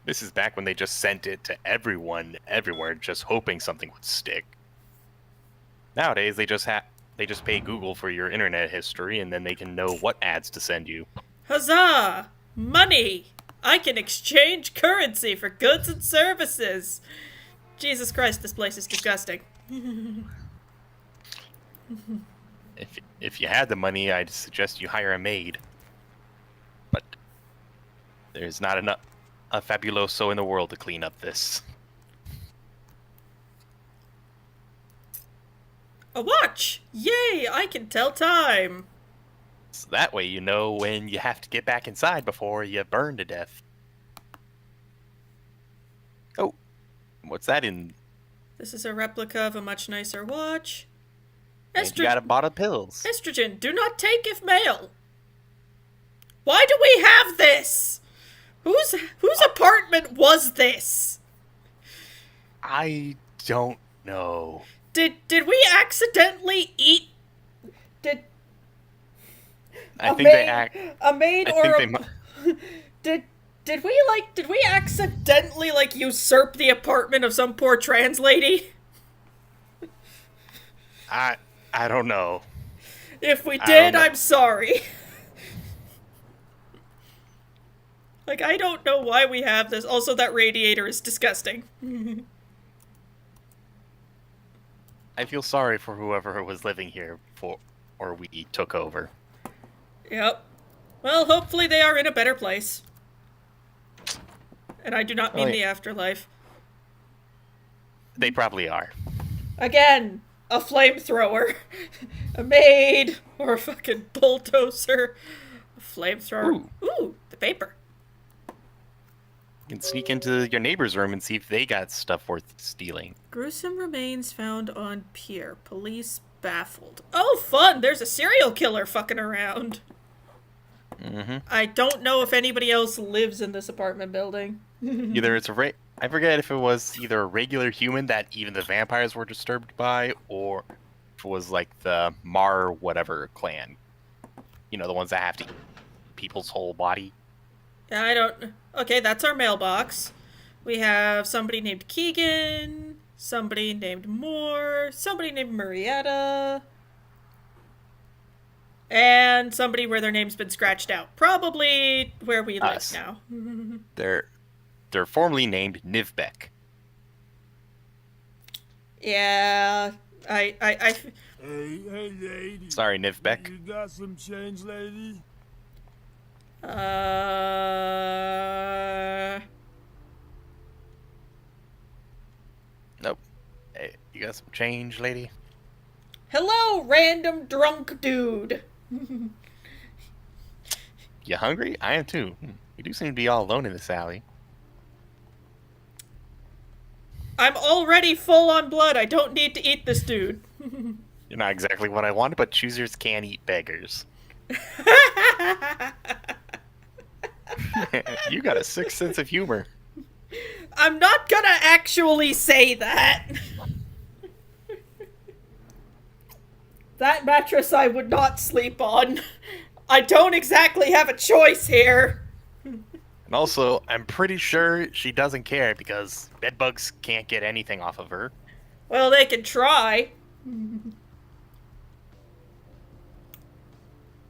This is back when they just sent it to everyone, everywhere, just hoping something would stick. Nowadays, they just pay Google for your internet history, and then they can know what ads to send you. Huzzah! Money! I can exchange currency for goods and services. Jesus Christ, this place is disgusting. If you had the money, I'd suggest you hire a maid. But there's not a fabuloso in the world to clean up this. A watch! Yay, I can tell time. So that way you know when you have to get back inside before you burn to death. Oh, what's that in? This is a replica of a much nicer watch. And you got a bottle of pills. Estrogen, do not take if male. Why do we have this? Whose apartment was this? I don't know. Did we accidentally eat? I think they act. A maid I or think they did we accidentally usurp the apartment of some poor trans lady? I don't know. If we I did, don't know. I'm sorry. I don't know why we have this. Also, that radiator is disgusting. I feel sorry for whoever was living here or we took over. Yep. Well, hopefully they are in a better place. And I do not mean Oh, yeah. the afterlife. They probably are. Again, a flamethrower. A maid. Or a fucking bulldozer. A flamethrower. Ooh, the paper. You can sneak into your neighbor's room and see if they got stuff worth stealing. Gruesome remains found on pier. Police baffled. Oh, fun! There's a serial killer fucking around. Mm-hmm. I don't know if anybody else lives in this apartment building. Either it's I forget if it was either a regular human that even the vampires were disturbed by, or if it was like the Mar whatever clan. You know, the ones that have to eat people's whole body. Yeah, I don't... Okay, that's our mailbox. We have somebody named Keegan, somebody named Moore, somebody named Marietta, and somebody where their name's been scratched out. Probably where we live Us. now. They're formerly named Nivbeck. Yeah, I Hey, lady. Sorry, Nivbeck. You got some change, lady? Nope. Hey, you got some change, lady? Hello, random drunk dude. You hungry? I am too. We do seem to be all alone in this alley. I'm already full on blood. I don't need to eat this dude. You're not exactly what I wanted, but choosers can eat beggars. You got a sick sense of humor. I'm not gonna actually say that. That mattress I would not sleep on. I don't exactly have a choice here. And also, I'm pretty sure she doesn't care because bedbugs can't get anything off of her. Well, they can try.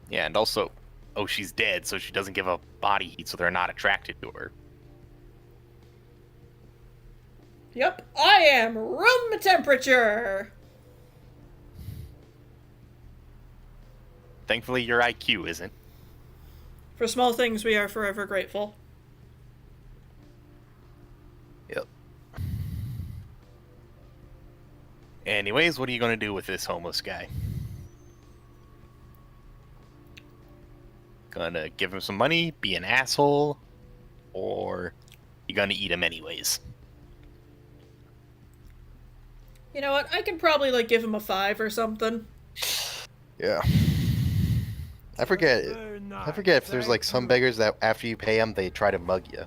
Yeah, and also, oh, she's dead, so she doesn't give up body heat, so they're not attracted to her. Yep, I am room temperature. Thankfully, your IQ isn't. For small things, we are forever grateful. Yep. Anyways, what are you going to do with this homeless guy? Gonna give him some money, be an asshole, or you gonna eat him anyways? You know what? I could probably give him a 5 or something. Yeah. I forget if there's some beggars that after you pay them, they try to mug you.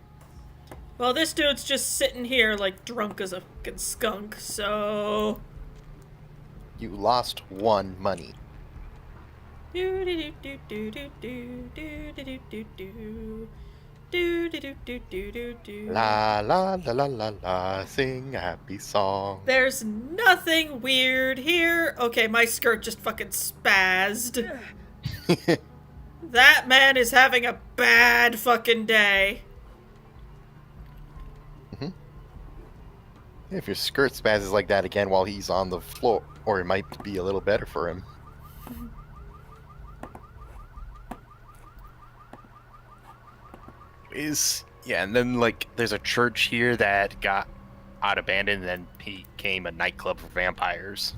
Well, this dude's just sitting here drunk as a fucking skunk, so... You lost 1 money. La la la la la la, sing a happy song. There's nothing weird here. Okay, my skirt just fucking spazzed. That man is having a bad fucking day. If your skirt spazzes like that again while he's on the floor, or it might be a little better for him. Yeah, and then like there's a church here that got abandoned and then became a nightclub for vampires.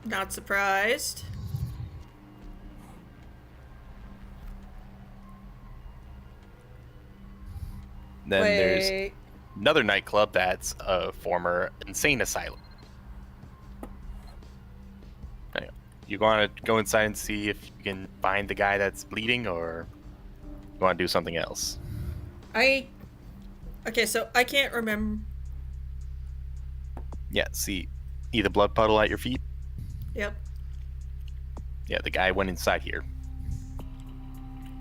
Not surprised. Then there's Wait. another nightclub that's a former insane asylum. Anyway, you want to go inside and see if you can find the guy that's bleeding, or you want to do something else? Okay, so I can't remember. Yeah, see the blood puddle at your feet? Yep. Yeah, the guy went inside here.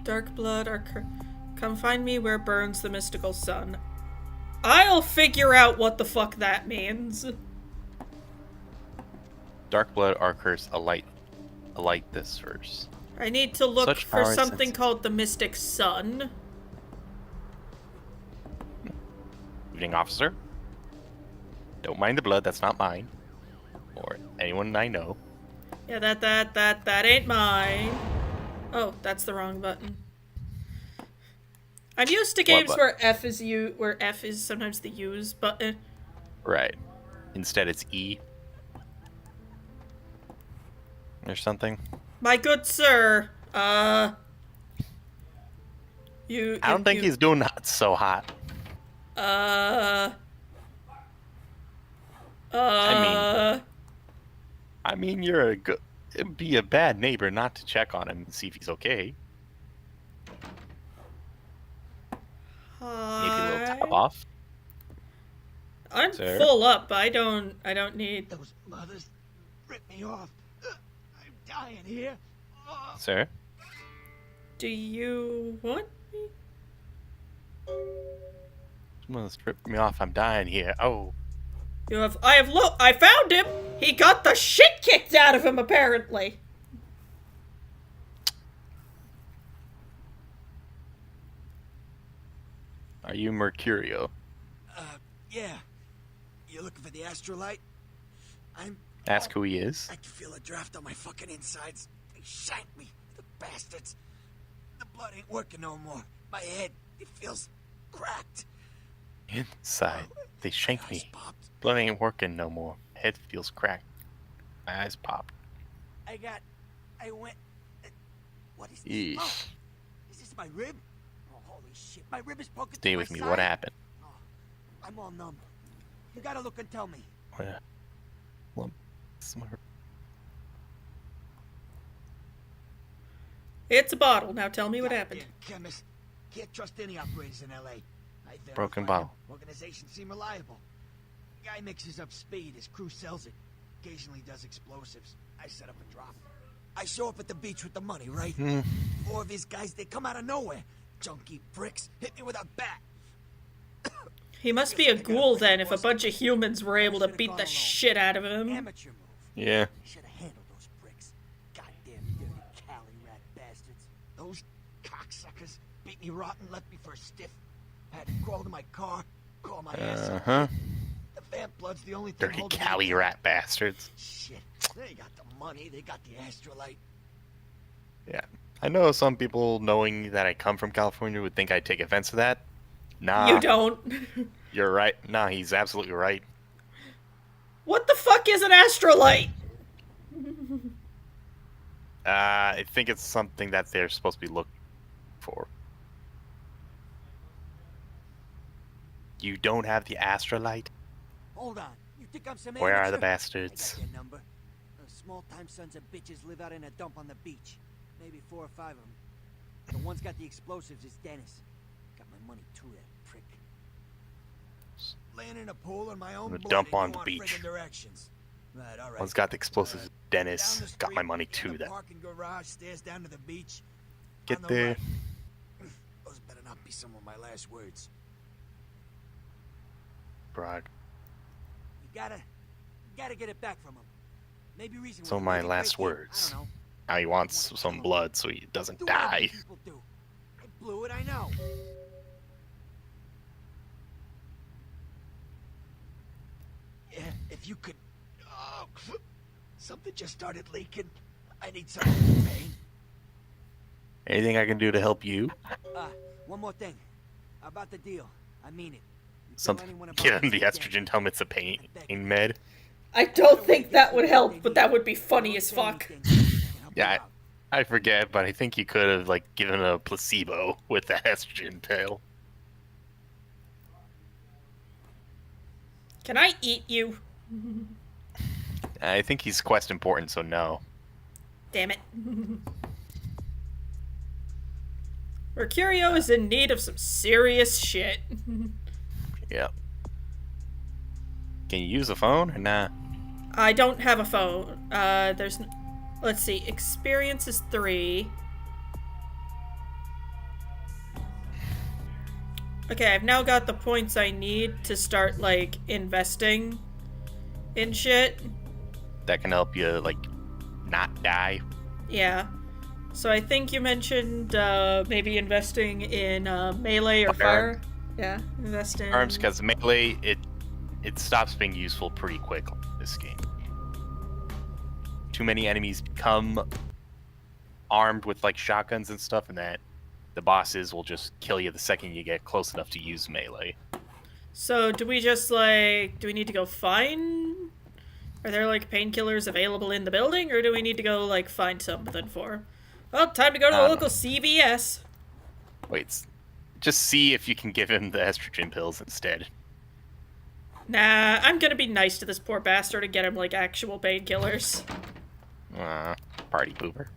Dark blood, come find me where burns the mystical sun. I'll figure out what the fuck that means. Dark blood archers alight this first. I need to look Such for power and something sense. called the mystic sun. Evening, officer. Don't mind the blood, that's not mine. Or anyone I know. Yeah, that ain't mine. Oh, that's the wrong button. I'm used to games button? where F is sometimes the use button. Right. Instead it's E. Or something. My good sir, you. I don't think he's doing that so hot. I mean, you're a good. It'd be a bad neighbor not to check on him and see if he's okay. Maybe a little tap off. I'm Sir? full up. I don't need. Those mothers ripped me off. I'm dying here. Sir? Do you want me? Someone stripped me off. I'm dying here. Oh. I found him. He got the shit kicked out of him, apparently. Are you Mercurio? Yeah. You looking for the astrolite? Ask who he is. I can feel a draft on my fucking insides. They shanked me, the bastards. The blood ain't working no more. My head, it feels cracked. Inside. They shanked My eyes me. popped. Blood ain't working no more. Head feels cracked. My eyes popped. I went. What is this? Eesh. Oh, is this my rib? Oh, holy shit. My rib is broken. Stay through with my me. side. What happened? Oh, I'm all numb. You gotta look and tell me. Well, It's a bottle. Now tell me what happened. Goddamn chemist. Can't trust any operators in L.A. I Broken verified bottle. them. Organizations seem reliable. Guy mixes up speed. His crew sells it. Occasionally does explosives. I set up a drop. I show up at the beach with the money, right? 4 of his guys, they come out of nowhere. Junky pricks hit me with a bat. He must be a ghoul then, if a bunch of humans were able to beat the shit out of him. Amateur move. Yeah. Should have handled those pricks. Goddamn dirty Cali rat bastards. Those cocksuckers beat me rotten, left me for a stiff. Had to crawl to my car, call my ass up. Uh-huh. The vamp blood's the only thing Dirty holding me Cali down. rat bastards. Shit. They got the money, they got the astrolite. Yeah. I know some people, knowing that I come from California, would think I'd take offense to that. Nah. You don't. You're right. Nah, he's absolutely right. What the fuck is an astrolite? I think it's something that they're supposed to be looking for. You don't have the astrolite? Hold on. You think I'm some Where are the amateur? bastards? I got their number. Small-time sons of bitches live out in a dump on the beach. Maybe 4 or 5 of them. The one's got the explosives is Dennis. Got my money too, that prick. Laying in a pool in my own The blood dump and on you the want beach. friggin' directions. Right, all right. One's got the explosives. Down Dennis the got my street, money in too. the That parking garage, stairs down to the beach. Get On the there. right. Those better not be some of my last words. broad. You gotta get it back from him. Maybe reason So with my maybe last break in. words. I don't know. Now he wants some blood so he doesn't Do whatever die. people do. I blew it, I know. if you could... Oh, something just started leaking. I need some pain. Anything I can do to help you? One more thing. About the deal. I mean it. You tell Something. anyone about Give him the this estrogen. Tell him it's a pain med. I don't think that would help, but that would be funny as fuck. Yeah, I forget, but I think you could have like given a placebo with that estrogen pill. Can I eat you? I think he's quest important, so no. Damn it. Mercurio is in need of some serious shit. Yep. Can you use a phone or not? I don't have a phone. Let's see. Experience is 3. Okay, I've now got the points I need to start, like, investing in shit. That can help you like not die. Yeah. So I think you mentioned maybe investing in melee or Firearms. fire. Yeah, invest in... Arms, because melee, it stops being useful pretty quick in this game. Too many enemies become armed with like shotguns and stuff, and that the bosses will just kill you the second you get close enough to use melee. So do we just, like... Do we need to go find... Are there, like, painkillers available in the building, or do we need to go, like, find something for... Well, time to go to the local CVS. Wait, just see if you can give him the estrogen pills instead. Nah, I'm gonna be nice to this poor bastard and get him, like, actual painkillers. Party pooper.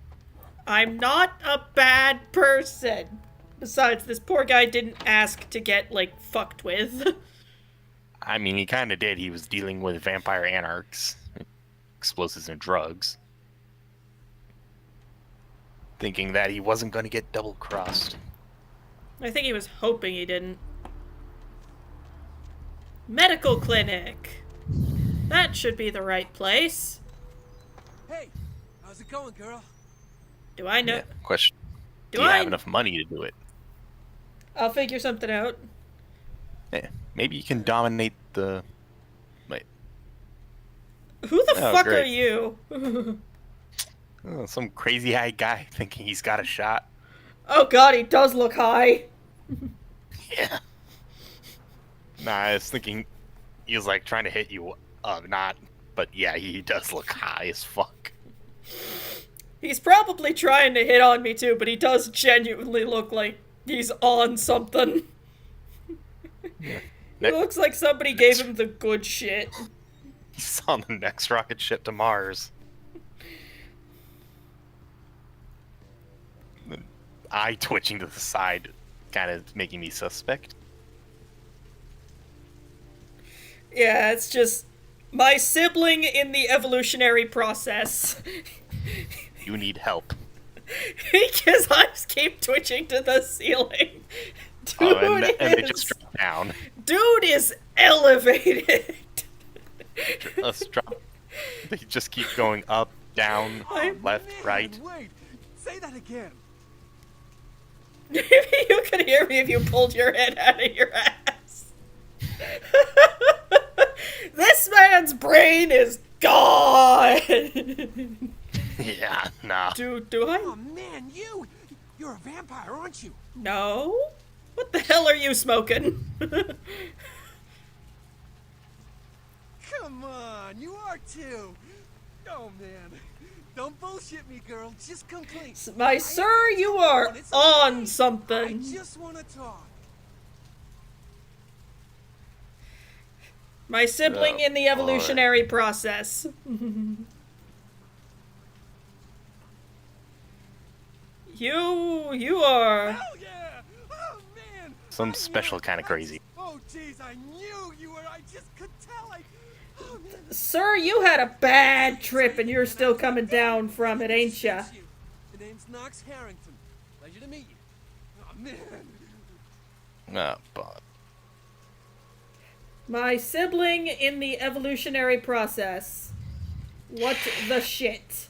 I'm not a bad person. Besides, this poor guy didn't ask to get, like, fucked with. I mean, he kind of did. He was dealing with vampire anarchs, explosives, and drugs. Thinking that he wasn't going to get double-crossed. I think he was hoping he didn't. Medical clinic. That should be the right place. Hey, how's it going, girl? Do I know? Yeah, question. Do Do you I? have enough money to do it? I'll figure something out. Yeah, maybe you can dominate the... Wait. Who the Oh, fuck great. are you? Oh, some crazy-eyed guy thinking he's got a shot. Oh god, he does look high. Yeah. Nah, I was thinking he was like trying to hit you. Not. But yeah, he does look high as fuck. He's probably trying to hit on me too, but he does genuinely look like he's on something. He looks like somebody gave him the good shit. He's on the next rocket ship to Mars. The eye twitching to the side, kind of making me suspect. Yeah, it's just my sibling in the evolutionary process. You need help. His eyes keep twitching to the ceiling. Dude, and they just drop down. Dude is elevated. They just keep going up, down, left, right. Wait, say that again. Maybe you could hear me if you pulled your head out of your ass. This man's brain is gone. Yeah, nah. Do I? Oh man, you're a vampire, aren't you? No? What the hell are you smoking? Come on, you are too. Oh man, don't bullshit me, girl. Just come clean. My sir, you are on something. I just want to talk. My sibling in the evolutionary process. You are... Hell yeah! Oh man! Some special kind of crazy. Oh jeez, I knew you were. I just could tell. Oh man. Sir, you had a bad trip and you're still coming down from it, ain't ya? The name's Knox Harrington. Pleasure to meet you. Oh man. But My sibling in the evolutionary process. What the shit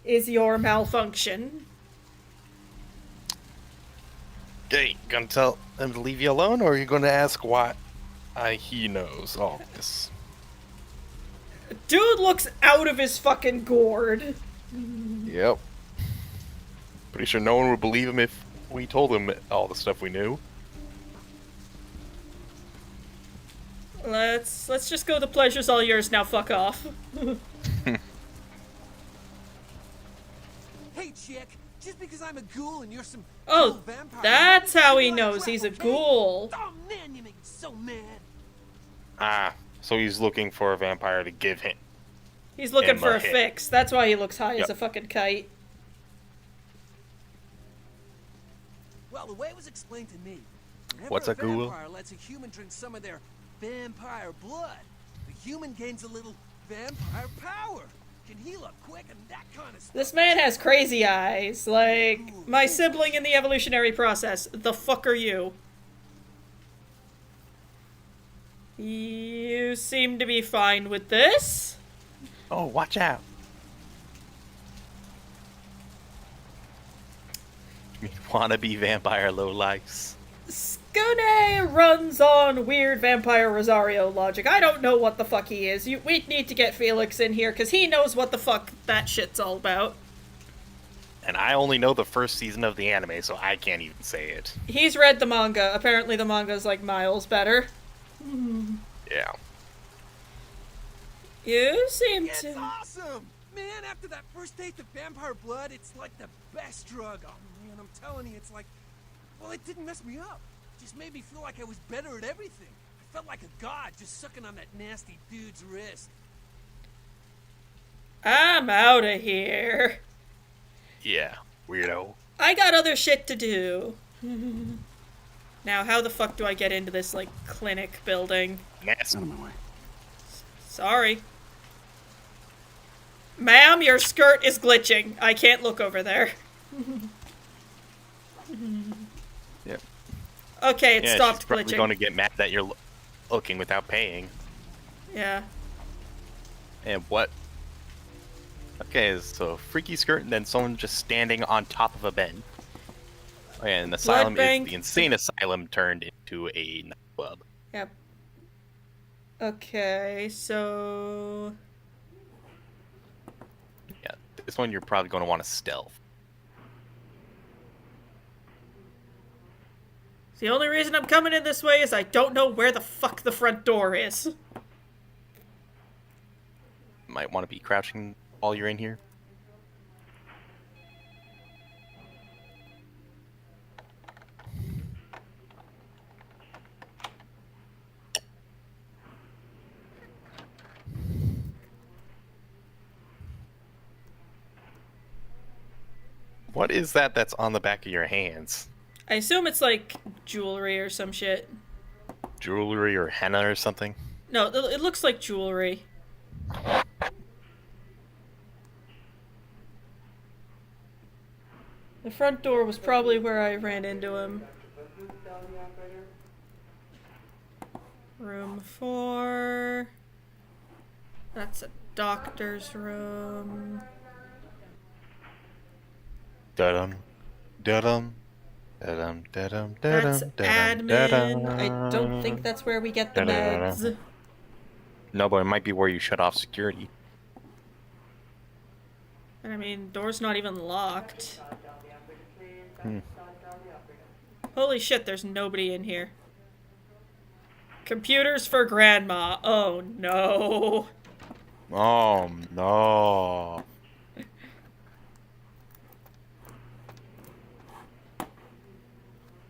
is your malfunction? hey, gonna tell him to leave you alone, or are you gonna ask why he knows all this? Dude looks out of his fucking gourd. Yep. Pretty sure no one would believe him if we told him all the stuff we knew. Let's just go. The pleasure's all yours now. Fuck off. Hey, chick. Just because I'm a ghoul and you're some Oh, cool vampire, that's how he you knows crap, he's a okay? ghoul. Oh man, you make me so mad. Ah, so he's looking for a vampire to give him. He's looking Him for a a hit. fix. That's why he looks high as Yep. a fucking kite. Well, the way it was explained to me, whenever What's a ghoul? vampire lets a human drink some of their vampire blood, the human gains a little vampire power. Can heal up quick and that kind of stuff. This man has crazy eyes. Like, my sibling in the evolutionary process. The fuck are you? You seem to be fine with this. Oh, watch out. You wannabe vampire lowlifes. Skune runs on weird vampire Rosario logic. I don't know what the fuck he is. We need to get Felix in here, because he knows what the fuck that shit's all about. And I only know the first season of the anime, so I can't even say it. He's read the manga. Apparently the manga's like miles better. Yeah. You seem It's to... awesome! Man, after that first taste of vampire blood, it's like the best drug. Oh man, I'm telling you, it's like... Well, it didn't mess me up. It just made me feel like I was better at everything. I felt like a god just sucking on that nasty dude's wrist. I'm out of here. Yeah, weirdo. I got other shit to do. Now, how the fuck do I get into this, like, clinic building? Nasty. Out of my way. Sorry. Ma'am, your skirt is glitching. I can't look over there. Yep. Okay, it Yeah, stopped she's probably glitching. going to get mad that you're looking without paying. Yeah. And what? Okay, so freaky skirt and then someone just standing on top of a bed. And the asylum bank. is the insane asylum turned into a nightclub. Yep. Okay, so... Yeah, this one you're probably going to want to stealth. The only reason I'm coming in this way is I don't know where the fuck the front door is. Might want to be crouching while you're in here. What is that that's on the back of your hands? I assume it's like jewelry or some shit. Jewelry or henna or something? No, it looks like jewelry. The front door was probably where I ran into him. Room 4. That's a doctor's room. Da-dum, da-dum, da-dum, da-dum, That's da-dum, admin. I don't think that's where we get the meds. No, but it might be where you shut off security. I mean, door's not even locked. Holy shit, there's nobody in here. Computers for grandma. Oh no. Oh, no.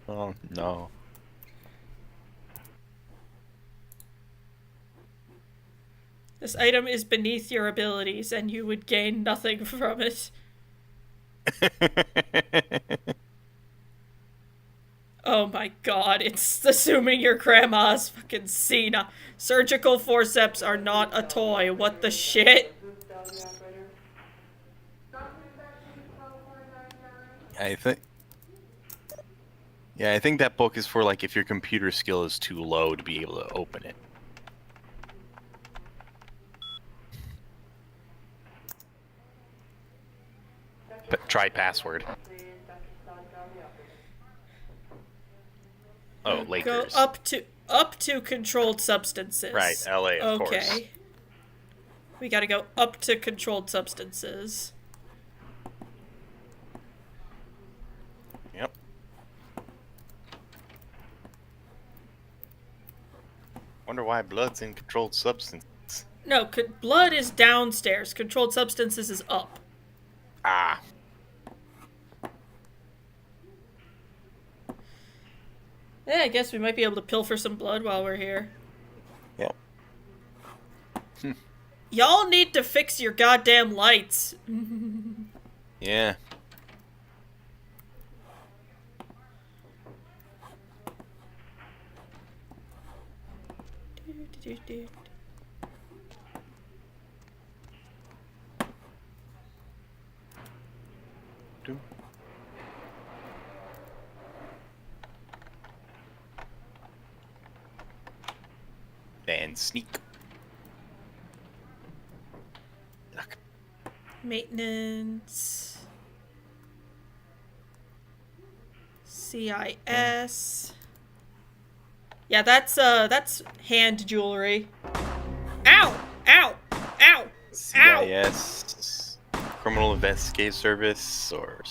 Oh, no. This item is beneath your abilities and you would gain nothing from it. Oh my god, it's assuming your grandma's fucking Cena. Surgical forceps are not a toy. What the shit? I think... Yeah, I think that book is for, like, if your computer skill is too low to be able to open it. Try password. Oh, Go Lakers. up to controlled substances. Right, LA, of course. Okay. We gotta go up to controlled substances. Yep. Wonder why blood's in controlled substance. No, blood is downstairs. Controlled substances is up. Ah. Yeah, I guess we might be able to pilfer some blood while we're here. Yep. Y'all need to fix your goddamn lights. Yeah. Do. And sneak. Look. Maintenance. CIS. Yeah, that's hand jewelry. Ow! Ow! Ow! Ow! CIS, Criminal Investigative Service, or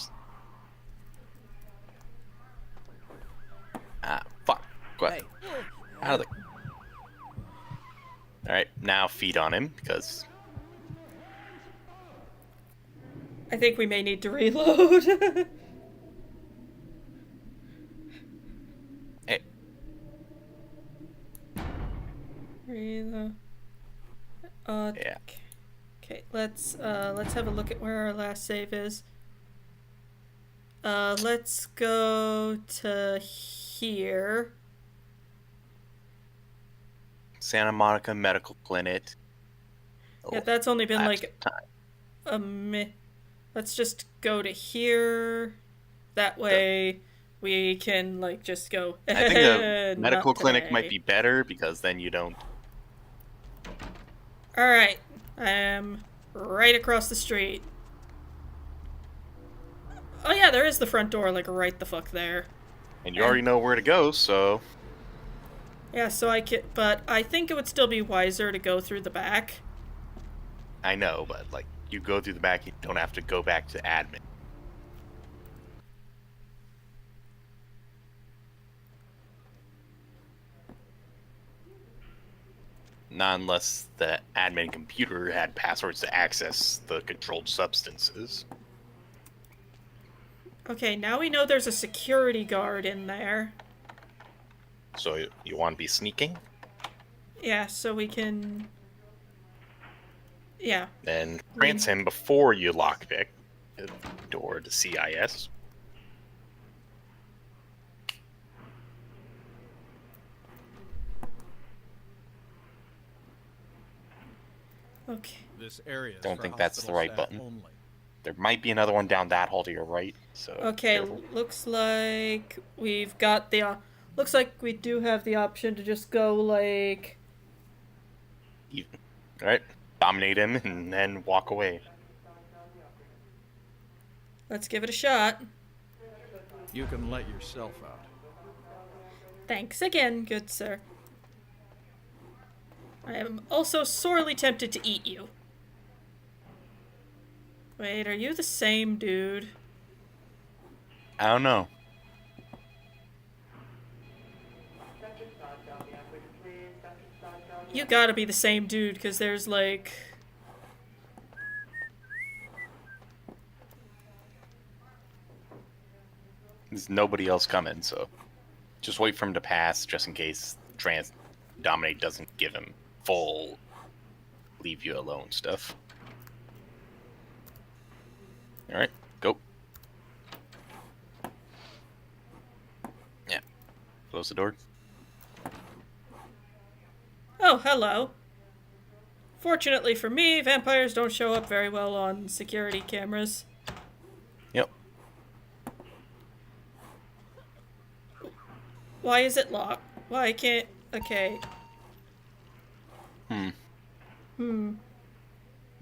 fuck. Go ahead. Out of the. All right, now feed on him because I think we may need to reload. hey, Reload. yeah. Okay, let's have a look at where our last save is. Let's go to here. Santa Monica Medical Clinic. Yeah, that's only been Lapse like of time. a minute. Let's just go to here. That way we can like just go. I think the Not medical clinic today. might be better because then you don't. Alright. I am right across the street. Oh yeah, there is the front door, like right the fuck there. And you already know where to go, so. Yeah, so I can, but I think it would still be wiser to go through the back. I know, but like you go through the back, you don't have to go back to admin. Not unless the admin computer had passwords to access the controlled substances. Okay, now we know there's a security guard in there. So you want to be sneaking? Yeah, so we can... Yeah. Then trance him before you lockpick the door to CIS. Okay. This area is Don't for think that's the hospital right staff button. Only. There might be another one down that hall to your right. So Okay, careful. looks like we've got the... looks like we do have the option to just go, like... All right, dominate him and then walk away. Let's give it a shot. You can let yourself out. Thanks again, good sir. I am also sorely tempted to eat you. Wait, are you the same dude? I don't know. You gotta be the same dude, because there's like... There's nobody else coming, so just wait for him to pass, just in case Dominate doesn't give him full leave you alone stuff. All right, go. Yeah, close the door. Oh, hello. Fortunately for me, vampires don't show up very well on security cameras. Yep. Why is it locked? Why can't... Okay.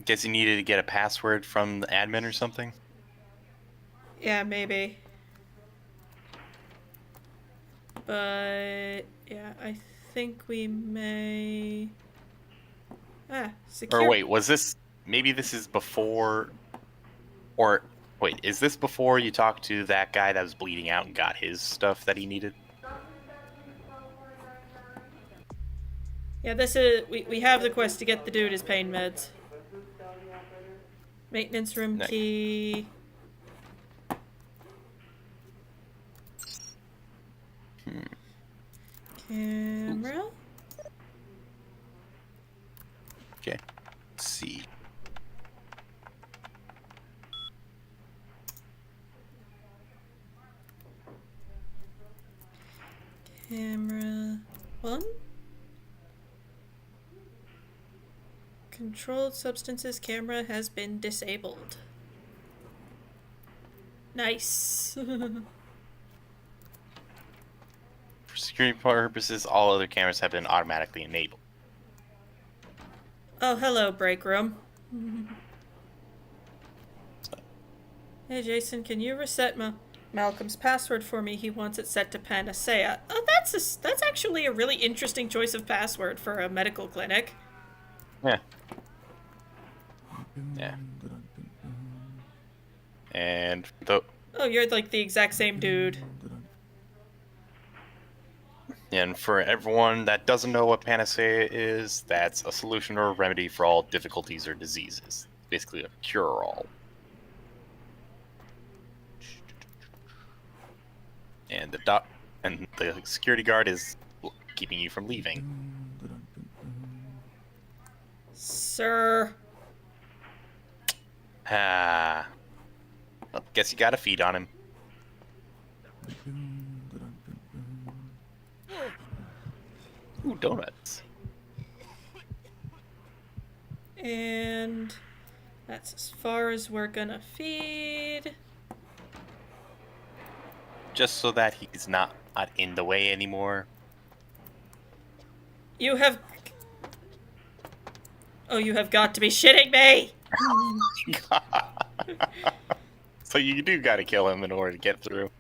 Guess you needed to get a password from the admin or something. Yeah, maybe. But... Yeah, I think we may... Secure. Or wait, was this... Maybe this is before... Or, wait, is this before you talked to that guy that was bleeding out and got his stuff that he needed? Yeah, this is... We have the quest to get the dude his pain meds. Maintenance room Nice. key. Camera. Okay. Let's see. Camera 1. Controlled substances camera has been disabled. Nice. For security purposes, all other cameras have been automatically enabled. Oh, hello, break room. Hey, Jason, can you reset Malcolm's password for me? He wants it set to Panacea. Oh, that's actually a really interesting choice of password for a medical clinic. Yeah. Yeah. And the... Oh, you're like the exact same dude. And for everyone that doesn't know what Panacea is, that's a solution or a remedy for all difficulties or diseases. Basically a cure-all. And the security guard is keeping you from leaving. Sir. Well, guess you gotta feed on him. Ooh, donuts. And that's as far as we're gonna feed. Just so that he's not in the way anymore. You have... Oh, you have got to be shitting me! So you do gotta kill him in order to get through.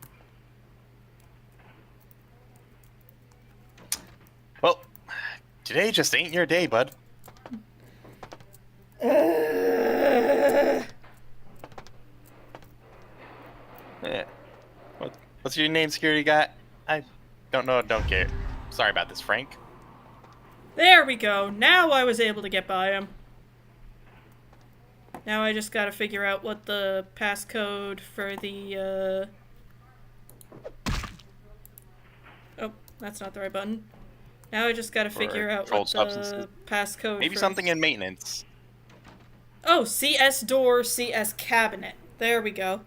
Well, today just ain't your day, bud. Yeah. What's your name, security guy? I don't know, don't care. Sorry about this, Frank. There we go. Now I was able to get by him. Now I just gotta figure out what the passcode for the, Oh, that's not the right button. Now I just gotta figure out what the passcode Maybe for... something in maintenance. Oh, CS door, CS cabinet. There we go.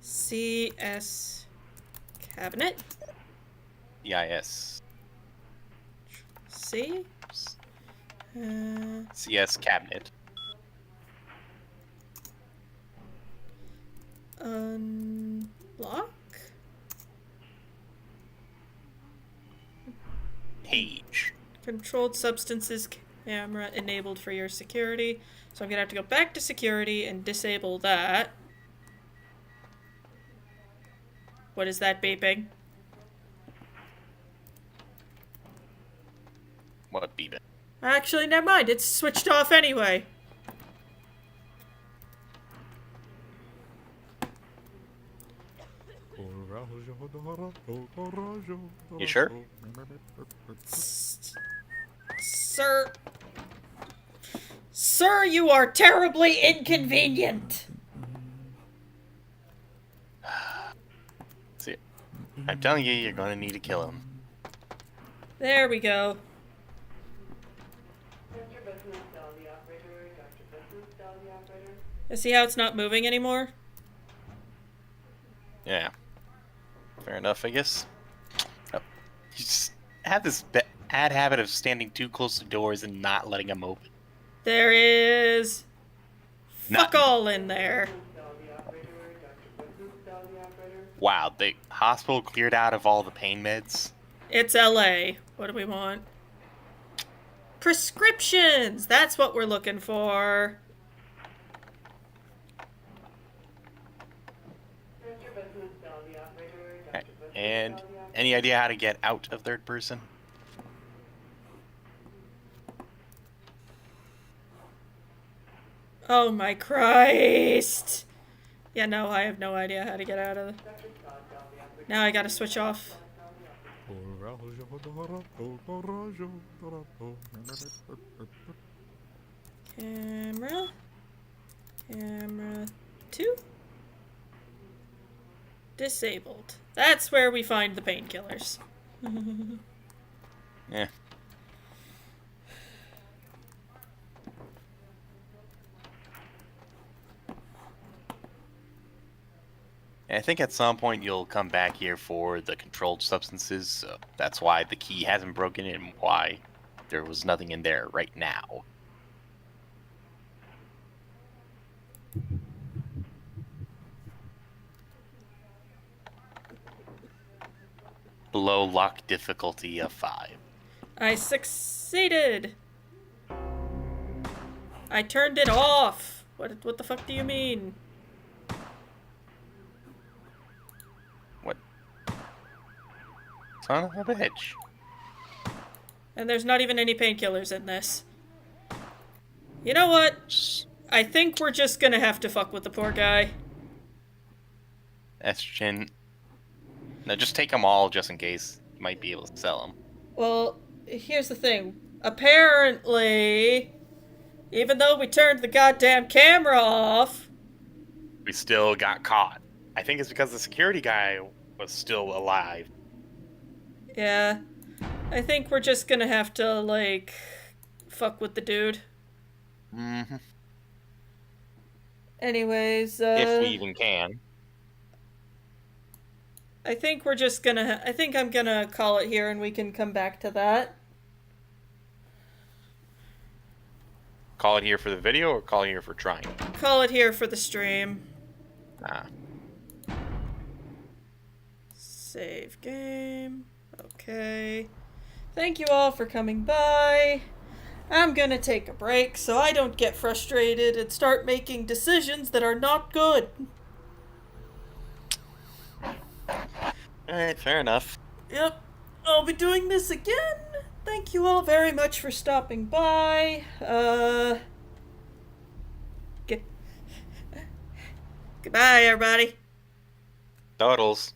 CS cabinet. EIS. C? CS cabinet. Unlock? Page. Controlled substances camera enabled for your security. So I'm gonna have to go back to security and disable that. What is that beeping? What beeping? Actually, never mind. It's switched off anyway. You sure? Sir. Sir, you are terribly inconvenient. See, I'm telling you, you're gonna need to kill him. There we go. See how it's not moving anymore? Yeah. Fair enough, I guess. Oh, you just have this bad habit of standing too close to doors and not letting them open. There is... Fuck Nothing. all in there. Wow, the hospital cleared out of all the pain meds? It's LA. What do we want? Prescriptions! That's what we're looking for. Okay. And any idea how to get out of third person? Oh my Christ! Yeah, no, I have no idea how to get out of it. Now I gotta switch off. Camera. Camera 2. Disabled. That's where we find the painkillers. Yeah. I think at some point you'll come back here for the controlled substances, so that's why the key hasn't broken and why there was nothing in there right now. Below lock difficulty of 5. I succeeded! I turned it off! What the fuck do you mean? What? Son of a bitch. And there's not even any painkillers in this. You know what? I think we're just gonna have to fuck with the poor guy. Estrogen. No, just take them all just in case. You might be able to sell them. Well, here's the thing. Apparently, even though we turned the goddamn camera off, We still got caught. I think it's because the security guy was still alive. yeah, I think we're just gonna have to, like, fuck with the dude. Mm-hmm. Anyways, If we even can. I think we're just gonna, I think I'm gonna call it here and we can come back to that. Call it here for the video or call it here for trying? Call it here for the stream. Ah. Save game. Okay. Thank you all for coming by. I'm gonna take a break so I don't get frustrated and start making decisions that are not good. Alright, fair enough. Yep. I'll be doing this again. Thank you all very much for stopping by. Goodbye, everybody. Totals.